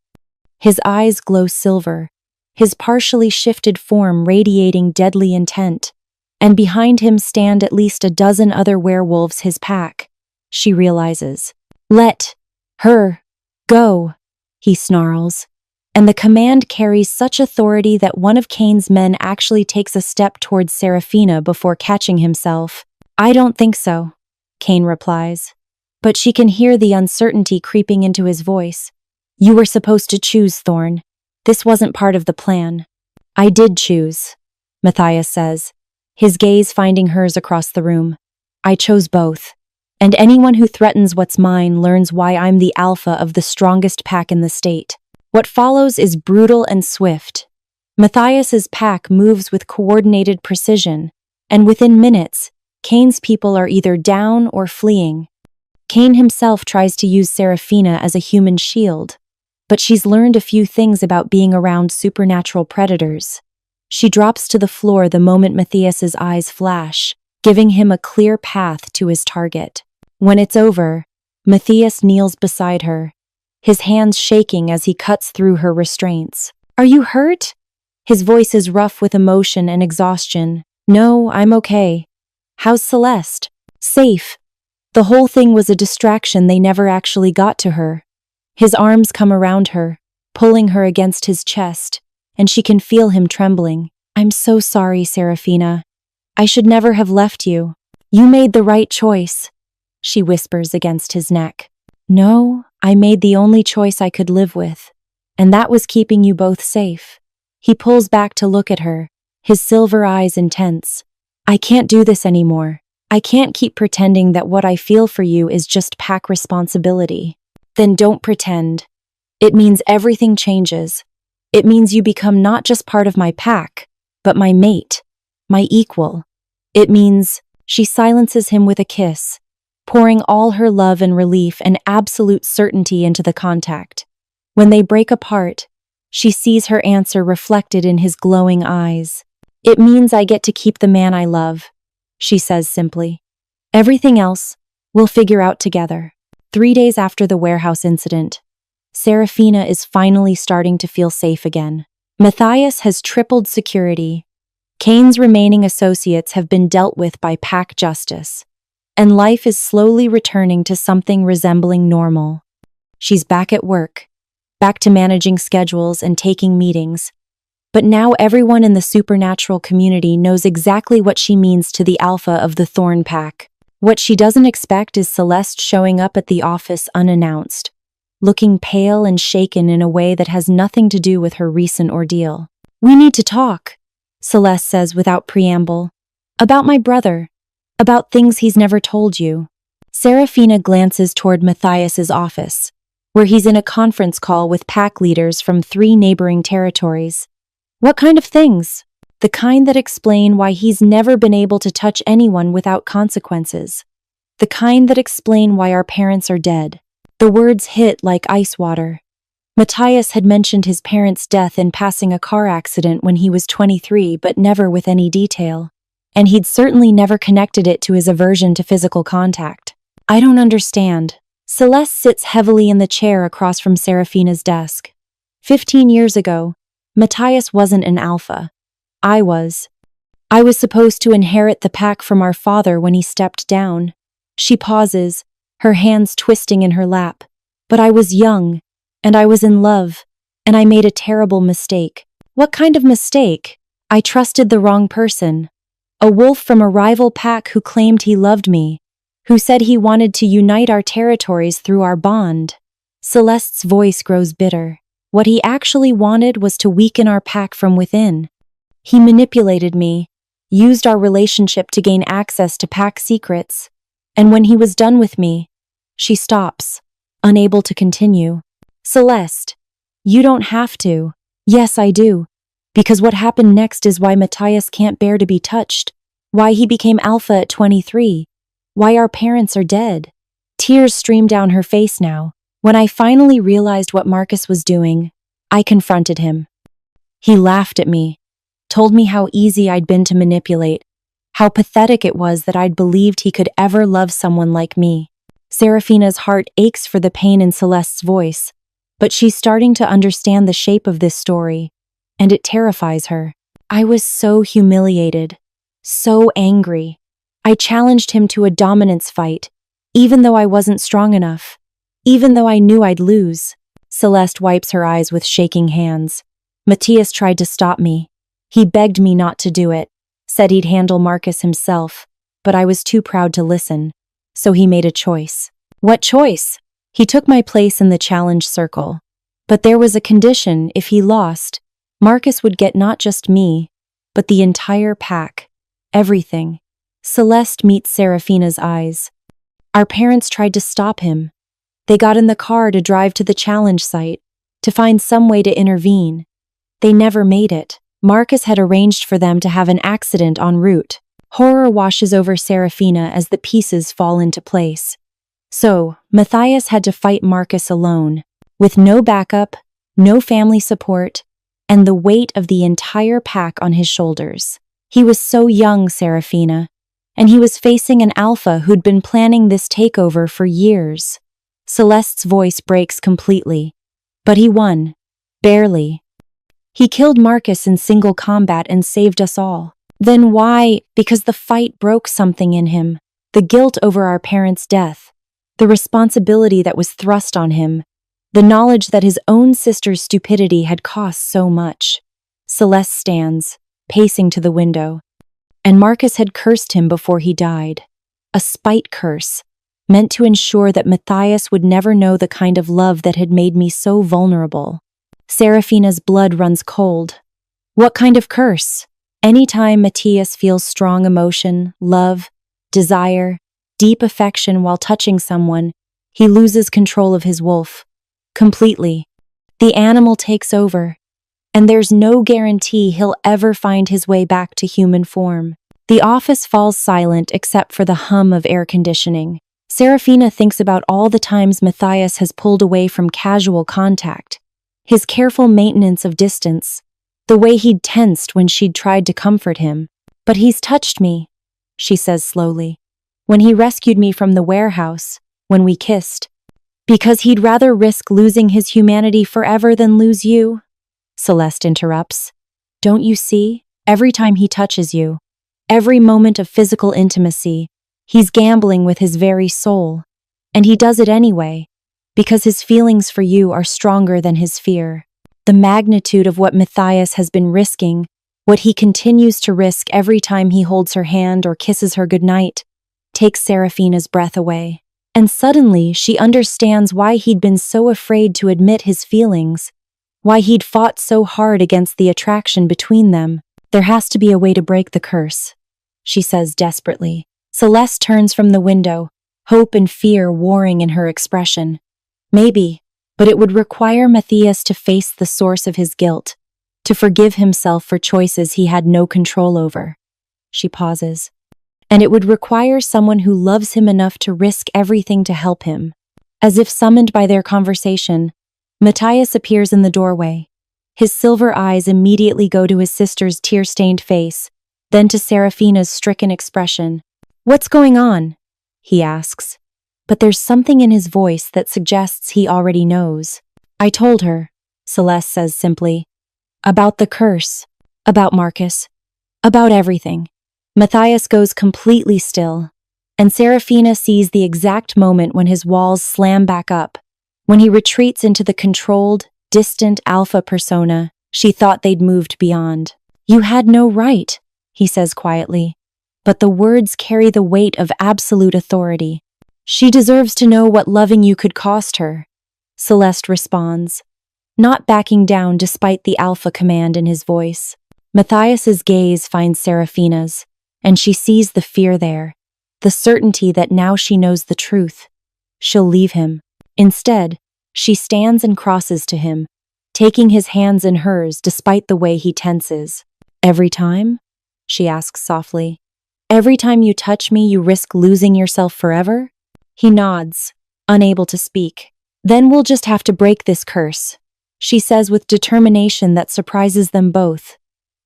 His eyes glow silver, his partially shifted form radiating deadly intent, and behind him stand at least a dozen other werewolves, his pack. She realizes. Let her go, he snarls, and the command carries such authority that one of Kane's men actually takes a step towards Serafina before catching himself. I don't think so, Kane replies, but she can hear the uncertainty creeping into his voice. You were supposed to choose, Thorn. This wasn't part of the plan. I did choose, Matthias says, his gaze finding hers across the room. I chose both. And anyone who threatens what's mine learns why I'm the alpha of the strongest pack in the state. What follows is brutal and swift. Matthias's pack moves with coordinated precision, and within minutes, Kane's people are either down or fleeing. Kane himself tries to use Serafina as a human shield, but she's learned a few things about being around supernatural predators. She drops to the floor the moment Matthias's eyes flash, giving him a clear path to his target. When it's over, Matthias kneels beside her, his hands shaking as he cuts through her restraints. Are you hurt? His voice is rough with emotion and exhaustion. No, I'm okay. How's Celeste? Safe. The whole thing was a distraction. They never actually got to her. His arms come around her, pulling her against his chest, and she can feel him trembling. I'm so sorry, Serafina. I should never have left you. You made the right choice, she whispers against his neck. No, I made the only choice I could live with, and that was keeping you both safe. He pulls back to look at her, his silver eyes intense. I can't do this anymore. I can't keep pretending that what I feel for you is just pack responsibility. Then don't pretend. It means everything changes. It means you become not just part of my pack, but my mate, my equal. It means she silences him with a kiss, pouring all her love and relief and absolute certainty into the contact. When they break apart, she sees her answer reflected in his glowing eyes. It means I get to keep the man I love. she says simply. Everything else, we'll figure out together. 3 days after the warehouse incident, Serafina is finally starting to feel safe again. Matthias has tripled security. Kane's remaining associates have been dealt with by pack justice, and life is slowly returning to something resembling normal. She's back at work, back to managing schedules and taking meetings. But now everyone in the supernatural community knows exactly what she means to the alpha of the Thorn Pack. What she doesn't expect is Celeste showing up at the office unannounced, looking pale and shaken in a way that has nothing to do with her recent ordeal. "We need to talk," Celeste says without preamble. "About my brother. About things he's never told you." Serafina glances toward Matthias's office, where he's in a conference call with pack leaders from 3 neighboring territories. "What kind of things?" "The kind that explain why he's never been able to touch anyone without consequences. The kind that explain why our parents are dead." The words hit like ice water. Matthias had mentioned his parents' death in passing a car accident when he was 23, but never with any detail. And he'd certainly never connected it to his aversion to physical contact. "I don't understand." Celeste sits heavily in the chair across from Serafina's desk. 15 years ago, Matthias wasn't an alpha. I was. I was supposed to inherit the pack from our father when he stepped down. She pauses, her hands twisting in her lap. But I was young, and I was in love, and I made a terrible mistake. What kind of mistake? I trusted the wrong person. A wolf from a rival pack who claimed he loved me, who said he wanted to unite our territories through our bond. Celeste's voice grows bitter. What he actually wanted was to weaken our pack from within. He manipulated me, used our relationship to gain access to pack secrets, and when he was done with me, she stops, unable to continue. "Celeste, you don't have to." "Yes, I do. Because what happened next is why Matthias can't bear to be touched, why he became alpha at 23, why our parents are dead." Tears stream down her face now. "When I finally realized what Marcus was doing, I confronted him. He laughed at me, told me how easy I'd been to manipulate, how pathetic it was that I'd believed he could ever love someone like me." Serafina's heart aches for the pain in Celeste's voice, but she's starting to understand the shape of this story, and it terrifies her. "I was so humiliated, so angry. I challenged him to a dominance fight, even though I wasn't strong enough, even though I knew I'd lose." Celeste wipes her eyes with shaking hands. "Matthias tried to stop me. He begged me not to do it, said he'd handle Marcus himself, but I was too proud to listen. So he made a choice." "What choice?" "He took my place in the challenge circle. But there was a condition: if he lost, Marcus would get not just me, but the entire pack. Everything." Celeste meets Serafina's eyes. "Our parents tried to stop him. They got in the car to drive to the challenge site, to find some way to intervene. They never made it. Marcus had arranged for them to have an accident en route." Horror washes over Serafina as the pieces fall into place. So, Matthias had to fight Marcus alone, with no backup, no family support, and the weight of the entire pack on his shoulders. He was so young, Serafina, and he was facing an alpha who'd been planning this takeover for years. Celeste's voice breaks completely. "But he won. Barely. He killed Marcus in single combat and saved us all." "Then why?" "Because the fight broke something in him. The guilt over our parents' death. The responsibility that was thrust on him. The knowledge that his own sister's stupidity had cost so much." Celeste stands, pacing to the window. "And Marcus had cursed him before he died. A spite curse, meant to ensure that Matthias would never know the kind of love that had made me so vulnerable." Serafina's blood runs cold. "What kind of curse?" "Anytime Matthias feels strong emotion, love, desire, deep affection while touching someone, he loses control of his wolf. Completely. The animal takes over, and there's no guarantee he'll ever find his way back to human form." The office falls silent except for the hum of air conditioning. Serafina thinks about all the times Matthias has pulled away from casual contact, his careful maintenance of distance, the way he'd tensed when she'd tried to comfort him. "But he's touched me. she says slowly. When he rescued me from the warehouse, when we kissed. Because he'd rather risk losing his humanity forever than lose you, Celeste interrupts. Don't you see? Every time he touches you, every moment of physical intimacy, he's gambling with his very soul. And he does it anyway, because his feelings for you are stronger than his fear. The magnitude of what Matthias has been risking, what he continues to risk every time he holds her hand or kisses her goodnight, takes Serafina's breath away. And suddenly she understands why he'd been so afraid to admit his feelings, why he'd fought so hard against the attraction between them. There has to be a way to break the curse, she says desperately. Celeste turns from the window, hope and fear warring in her expression. Maybe, but it would require Matthias to face the source of his guilt, to forgive himself for choices he had no control over. She pauses. And it would require someone who loves him enough to risk everything to help him. As if summoned by their conversation, Matthias appears in the doorway. His silver eyes immediately go to his sister's tear-stained face, then to Serafina's stricken expression. What's going on? He asks. But there's something in his voice that suggests he already knows. I told her, Celeste says simply. About the curse. About Marcus. About everything. Matthias goes completely still, and Serafina sees the exact moment when his walls slam back up, when he retreats into the controlled, distant alpha persona she thought they'd moved beyond. You had no right, he says quietly, but the words carry the weight of absolute authority. She deserves to know what loving you could cost her, Celeste responds, not backing down despite the alpha command in his voice. Matthias's gaze finds Serafina's, and she sees the fear there, the certainty that now she knows the truth. She'll leave him. Instead, she stands and crosses to him, taking his hands in hers despite the way he tenses. Every time? She asks softly. Every time you touch me, you risk losing yourself forever? He nods, unable to speak. Then we'll just have to break this curse, she says with determination that surprises them both.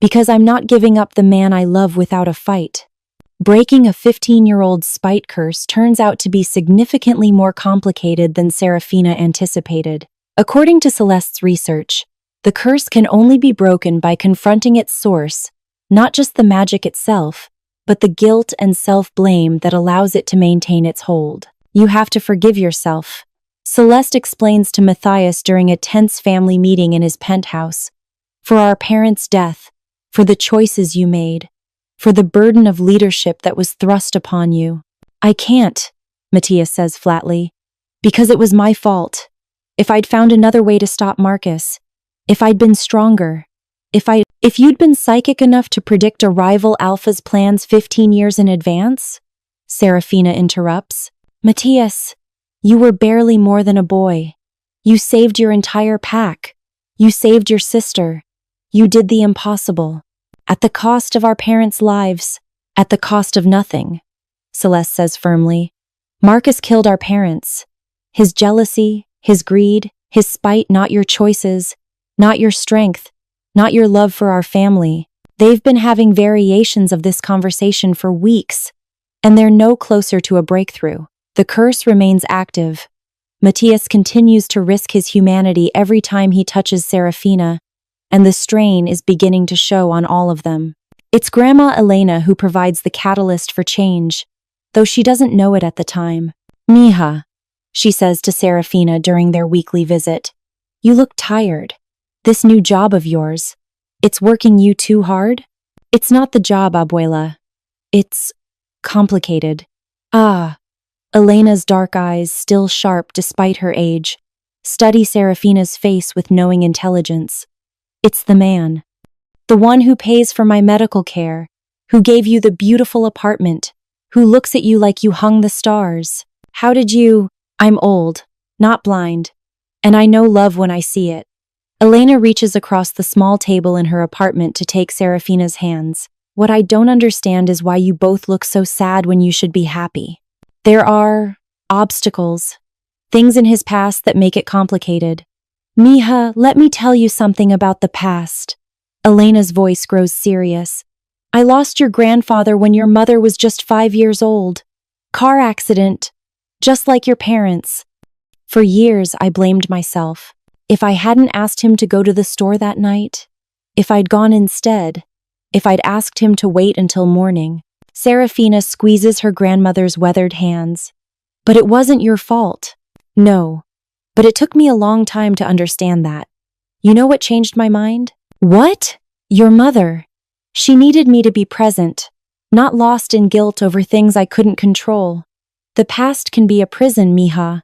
Because I'm not giving up the man I love without a fight. Breaking a 15-year-old spite curse turns out to be significantly more complicated than Serafina anticipated. According to Celeste's research, the curse can only be broken by confronting its source, not just the magic itself, but the guilt and self-blame that allows it to maintain its hold. You have to forgive yourself, Celeste explains to Matthias during a tense family meeting in his penthouse. For our parents' death, for the choices you made, for the burden of leadership that was thrust upon you. I can't, Matthias says flatly, because it was my fault. If I'd found another way to stop Marcus, if I'd been stronger, if you'd been psychic enough to predict a rival alpha's plans 15 years in advance, Serafina interrupts. Matthias, you were barely more than a boy. You saved your entire pack. You saved your sister. You did the impossible. At the cost of our parents' lives. At the cost of nothing, Celeste says firmly. Marcus killed our parents. His jealousy, his greed, his spite, not your choices, not your strength, not your love for our family. They've been having variations of this conversation for weeks, and they're no closer to a breakthrough. The curse remains active. Matthias continues to risk his humanity every time he touches Serafina, and the strain is beginning to show on all of them. It's Grandma Elena who provides the catalyst for change, though she doesn't know it at the time. Mija, she says to Serafina during their weekly visit, you look tired. This new job of yours, it's working you too hard? It's not the job, Abuela. It's complicated. Ah. Elena's dark eyes, still sharp despite her age, study Serafina's face with knowing intelligence. It's the man. The one who pays for my medical care, who gave you the beautiful apartment, who looks at you like you hung the stars. How did you? I'm old, not blind, and I know love when I see it. Elena reaches across the small table in her apartment to take Serafina's hands. What I don't understand is why you both look so sad when you should be happy. There are obstacles, things in his past that make it complicated. Mija, let me tell you something about the past. Elena's voice grows serious. I lost your grandfather when your mother was just 5 years old. Car accident, just like your parents. For years, I blamed myself. If I hadn't asked him to go to the store that night, if I'd gone instead, if I'd asked him to wait until morning. Serafina squeezes her grandmother's weathered hands. But it wasn't your fault. No. But it took me a long time to understand that. You know what changed my mind? What? Your mother. She needed me to be present, not lost in guilt over things I couldn't control. The past can be a prison, Mija,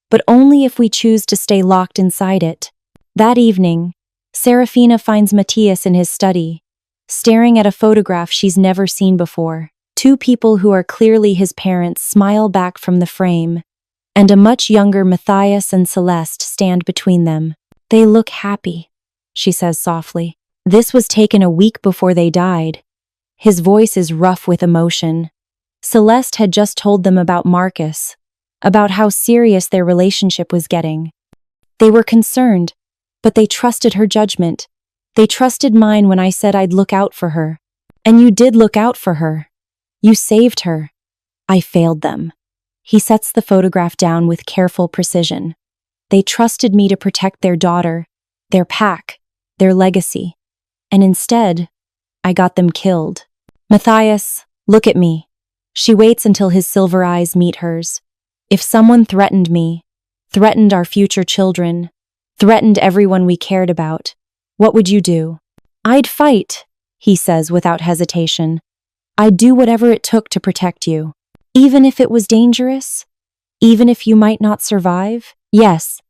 but only if we choose to stay locked inside it. That evening, Serafina finds Matthias in his study, staring at a photograph she's never seen before. Two people who are clearly his parents smile back from the frame, and a much younger Matthias and Celeste stand between them. They look happy, she says softly. This was taken a week before they died. His voice is rough with emotion. Celeste had just told them about Marcus, about how serious their relationship was getting. They were concerned, but they trusted her judgment. They trusted mine when I said I'd look out for her. And you did look out for her. You saved her. I failed them. He sets the photograph down with careful precision. They trusted me to protect their daughter, their pack, their legacy. And instead, I got them killed. Matthias, look at me. She waits until his silver eyes meet hers. If someone threatened me, threatened our future children, threatened everyone we cared about, what would you do? I'd fight, he says without hesitation. I'd do whatever it took to protect you. Even if it was dangerous? Even if you might not survive? Yes.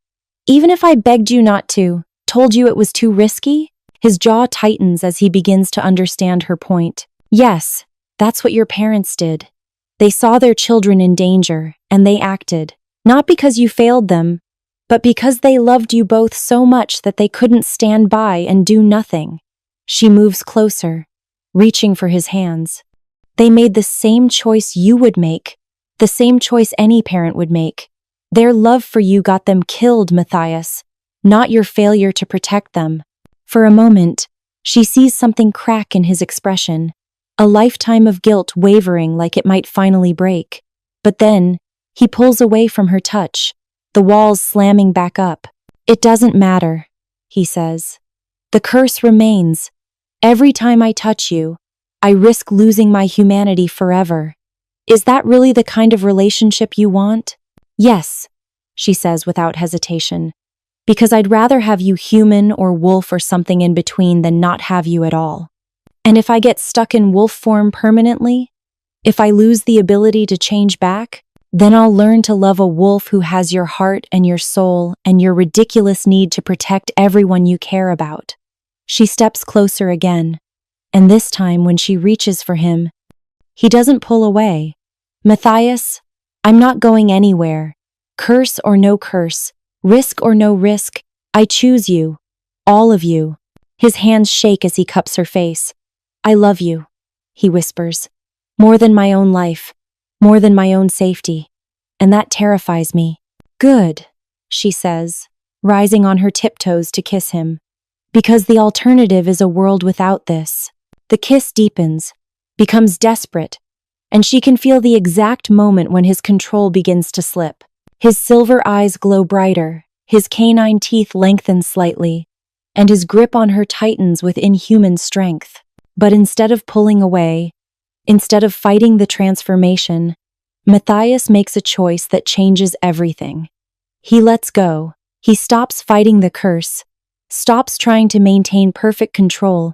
Even if I begged you not to, told you it was too risky? His jaw tightens as he begins to understand her point. Yes, that's what your parents did. They saw their children in danger, and they acted. Not because you failed them, but because they loved you both so much that they couldn't stand by and do nothing. She moves closer, reaching for his hands. They made the same choice you would make, the same choice any parent would make. Their love for you got them killed, Matthias, not your failure to protect them. For a moment, she sees something crack in his expression, a lifetime of guilt wavering like it might finally break. But then, he pulls away from her touch, the walls slamming back up. It doesn't matter, he says. The curse remains. Every time I touch you, I risk losing my humanity forever. Is that really the kind of relationship you want? Yes, she says without hesitation. Because I'd rather have you human or wolf or something in between than not have you at all. And if I get stuck in wolf form permanently, if I lose the ability to change back, then I'll learn to love a wolf who has your heart and your soul and your ridiculous need to protect everyone you care about. She steps closer again, and this time when she reaches for him, he doesn't pull away. Matthias, I'm not going anywhere. Curse or no curse, risk or no risk, I choose you. All of you. His hands shake as he cups her face. I love you, he whispers. More than my own life, more than my own safety. And that terrifies me. Good, she says, rising on her tiptoes to kiss him. Because the alternative is a world without this. The kiss deepens, becomes desperate, and she can feel the exact moment when his control begins to slip. His silver eyes glow brighter, his canine teeth lengthen slightly, and his grip on her tightens with inhuman strength. But instead of pulling away, instead of fighting the transformation, Matthias makes a choice that changes everything. He lets go. He stops fighting the curse, stops trying to maintain perfect control,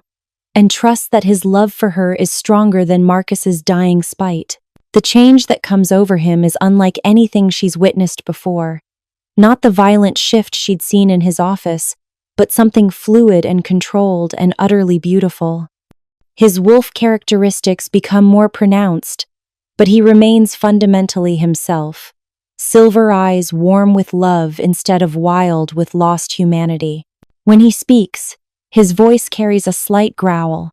and trusts that his love for her is stronger than Marcus's dying spite. The change that comes over him is unlike anything she's witnessed before. Not the violent shift she'd seen in his office, but something fluid and controlled and utterly beautiful. His wolf characteristics become more pronounced, but he remains fundamentally himself. Silver eyes warm with love instead of wild with lost humanity. When he speaks, his voice carries a slight growl,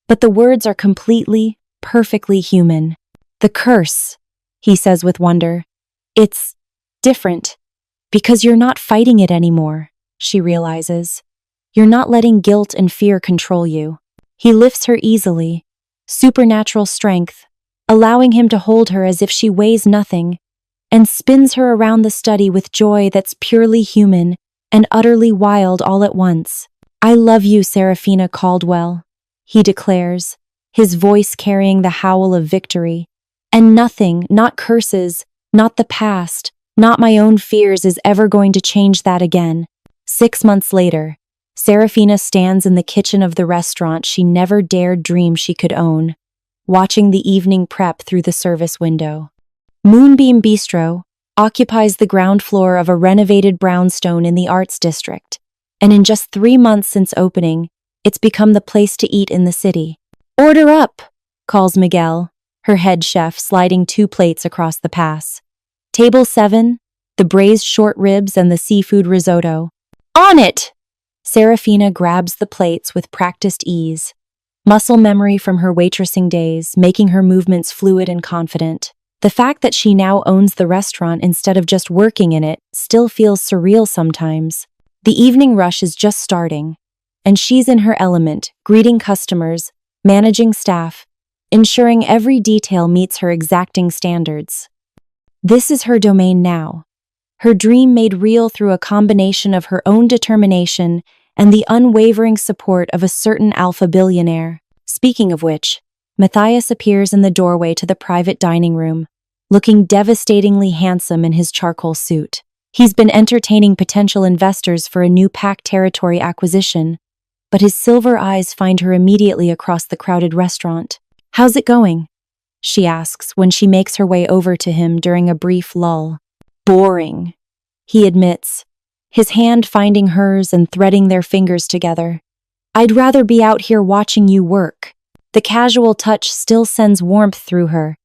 but the words are completely, perfectly human. The curse, he says with wonder. It's different, because you're not fighting it anymore, she realizes. You're not letting guilt and fear control you. He lifts her easily, supernatural strength, allowing him to hold her as if she weighs nothing, and spins her around the study with joy that's purely human and utterly wild all at once. "I love you, Serafina Caldwell," he declares, his voice carrying the howl of victory. "And nothing, not curses, not the past, not my own fears is ever going to change that again." 6 months later, Serafina stands in the kitchen of the restaurant she never dared dream she could own, watching the evening prep through the service window. Moonbeam Bistro occupies the ground floor of a renovated brownstone in the Arts District, and in just 3 months since opening, it's become the place to eat in the city. "Order up," calls Miguel, her head chef sliding 2 plates across the pass. "Table 7, the braised short ribs and the seafood risotto." "On it!" Serafina grabs the plates with practiced ease, muscle memory from her waitressing days, making her movements fluid and confident. The fact that she now owns the restaurant instead of just working in it still feels surreal sometimes. The evening rush is just starting, and she's in her element, greeting customers, managing staff, ensuring every detail meets her exacting standards. This is her domain now, her dream made real through a combination of her own determination and the unwavering support of a certain alpha billionaire. Speaking of which, Matthias appears in the doorway to the private dining room, looking devastatingly handsome in his charcoal suit. He's been entertaining potential investors for a new Pack territory acquisition, but his silver eyes find her immediately across the crowded restaurant. "How's it going?" she asks when she makes her way over to him during a brief lull. "Boring," he admits, his hand finding hers and threading their fingers together. "I'd rather be out here watching you work." The casual touch still sends warmth through her,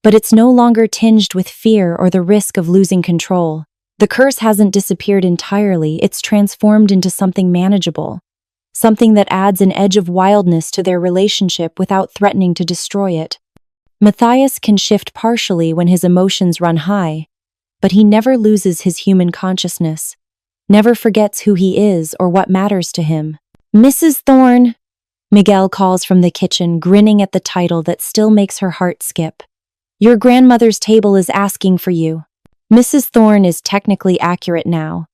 but it's no longer tinged with fear or the risk of losing control. The curse hasn't disappeared entirely, it's transformed into something manageable, something that adds an edge of wildness to their relationship without threatening to destroy it. Matthias can shift partially when his emotions run high, but he never loses his human consciousness, never forgets who he is or what matters to him. "Mrs. Thorne," Miguel calls from the kitchen, grinning at the title that still makes her heart skip. "Your grandmother's table is asking for you." Mrs. Thorne is technically accurate now,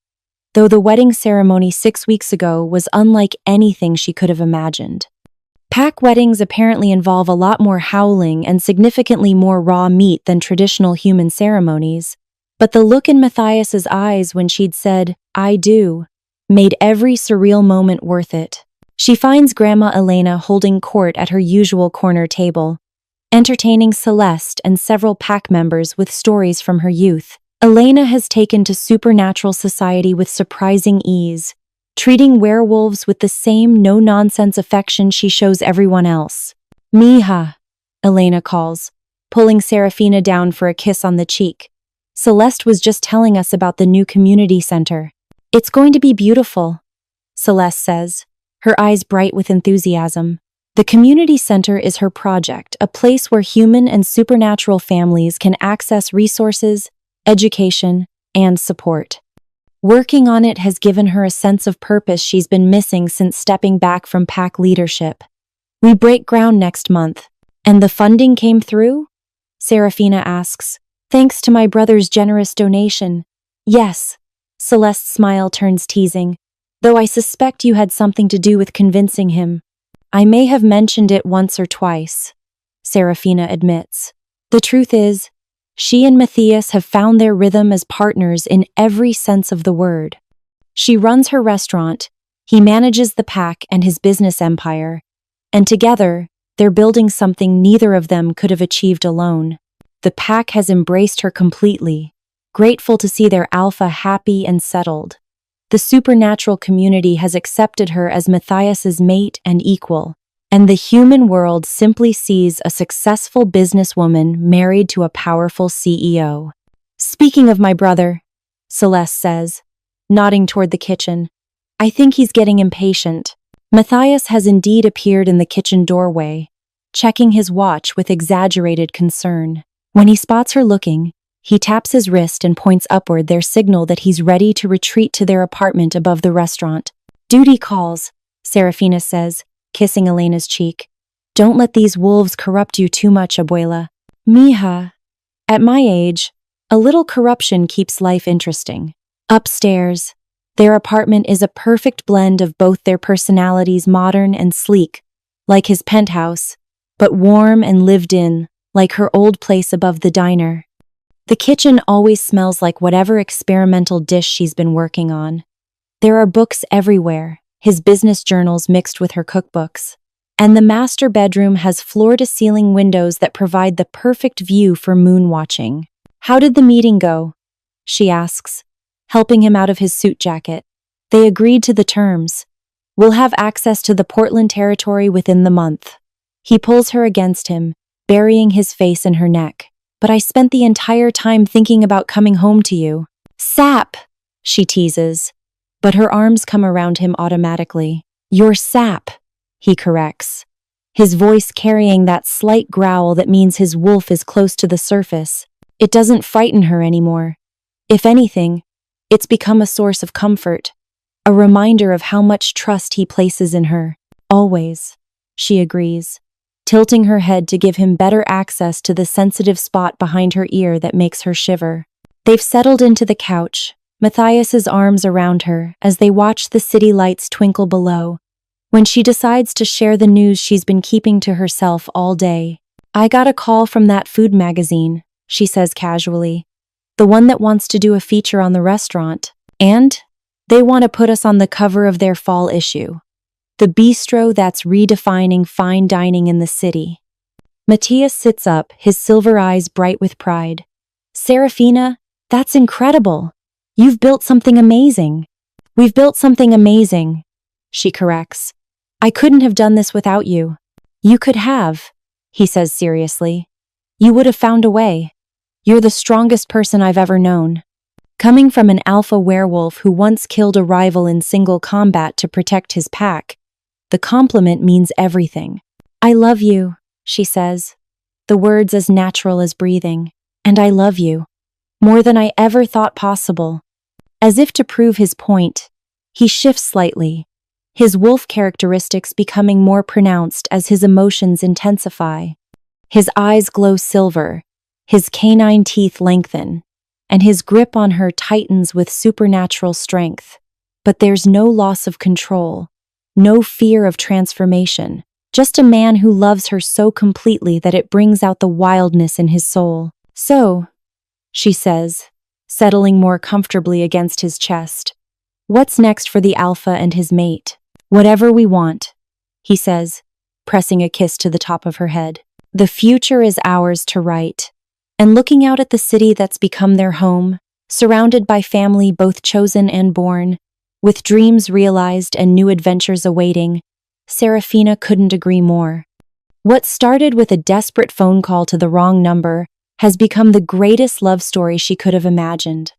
though the wedding ceremony 6 weeks ago was unlike anything she could have imagined. Pack weddings apparently involve a lot more howling and significantly more raw meat than traditional human ceremonies, but the look in Matthias's eyes when she'd said, "I do," made every surreal moment worth it. She finds Grandma Elena holding court at her usual corner table, entertaining Celeste and several Pack members with stories from her youth. Elena has taken to supernatural society with surprising ease, treating werewolves with the same no-nonsense affection she shows everyone else. "Mija," Elena calls, pulling Serafina down for a kiss on the cheek. "Celeste was just telling us about the new community center." "It's going to be beautiful," Celeste says, her eyes bright with enthusiasm. The community center is her project, a place where human and supernatural families can access resources, education, and support. Working on it has given her a sense of purpose she's been missing since stepping back from Pack leadership. "We break ground next month, and the funding came through?" Serafina asks. "Thanks to my brother's generous donation." "Yes." Celeste's smile turns teasing, "though I suspect you had something to do with convincing him." "I may have mentioned it once or twice," Serafina admits. "The truth is, she and Matthias have found their rhythm as partners in every sense of the word. She runs her restaurant, he manages the Pack and his business empire, and together, they're building something neither of them could have achieved alone. The Pack has embraced her completely, grateful to see their alpha happy and settled. The supernatural community has accepted her as Matthias's mate and equal, and the human world simply sees a successful businesswoman married to a powerful CEO. "Speaking of my brother," Celeste says, nodding toward the kitchen, "I think he's getting impatient." Matthias has indeed appeared in the kitchen doorway, checking his watch with exaggerated concern. When he spots her looking, he taps his wrist and points upward, their signal that he's ready to retreat to their apartment above the restaurant. "Duty calls," Serafina says, kissing Elena's cheek. Don't let these wolves corrupt you too much, abuela. Mija. At my age, a little corruption keeps life interesting. Upstairs, their apartment is a perfect blend of both their personalities, modern and sleek, like his penthouse, but warm and lived in, like her old place above the diner. The kitchen always smells like whatever experimental dish she's been working on. There are books everywhere, his business journals mixed with her cookbooks. And the master bedroom has floor-to-ceiling windows that provide the perfect view for moon watching. How did the meeting go? She asks, helping him out of his suit jacket. They agreed to the terms. We'll have access to the Portland territory within the month. He pulls her against him, burying his face in her neck. But I spent the entire time thinking about coming home to you. Sap, she teases. But her arms come around him automatically. You're sap, he corrects, his voice carrying that slight growl that means his wolf is close to the surface. It doesn't frighten her anymore. If anything, it's become a source of comfort, a reminder of how much trust he places in her. Always, she agrees, tilting her head to give him better access to the sensitive spot behind her ear that makes her shiver. They've settled into the couch, Matthias's arms around her as they watch the city lights twinkle below, when she decides to share the news she's been keeping to herself all day. I got a call from that food magazine, she says casually. The one that wants to do a feature on the restaurant. And they want to put us on the cover of their fall issue. The bistro that's redefining fine dining in the city. Matthias sits up, his silver eyes bright with pride. Serafina, that's incredible. You've built something amazing. We've built something amazing, she corrects. I couldn't have done this without you. You could have, he says seriously. You would have found a way. You're the strongest person I've ever known. Coming from an alpha werewolf who once killed a rival in single combat to protect his pack, the compliment means everything. I love you, she says, the words as natural as breathing. And I love you. More than I ever thought possible. As if to prove his point, he shifts slightly, his wolf characteristics becoming more pronounced as his emotions intensify. His eyes glow silver, his canine teeth lengthen, and his grip on her tightens with supernatural strength. But there's no loss of control, no fear of transformation, just a man who loves her so completely that it brings out the wildness in his soul. So, she says, settling more comfortably against his chest, what's next for the alpha and his mate? Whatever we want, he says, pressing a kiss to the top of her head. The future is ours to write. And looking out at the city that's become their home, surrounded by family both chosen and born, with dreams realized and new adventures awaiting, Serafina couldn't agree more. What started with a desperate phone call to the wrong number has become the greatest love story she could have imagined.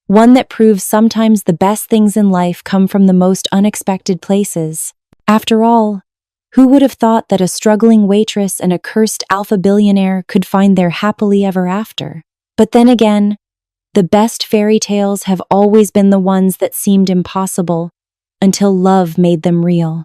One that proves sometimes the best things in life come from the most unexpected places. After all, who would have thought that a struggling waitress and a cursed alpha billionaire could find their happily ever after? But then again, the best fairy tales have always been the ones that seemed impossible, until love made them real.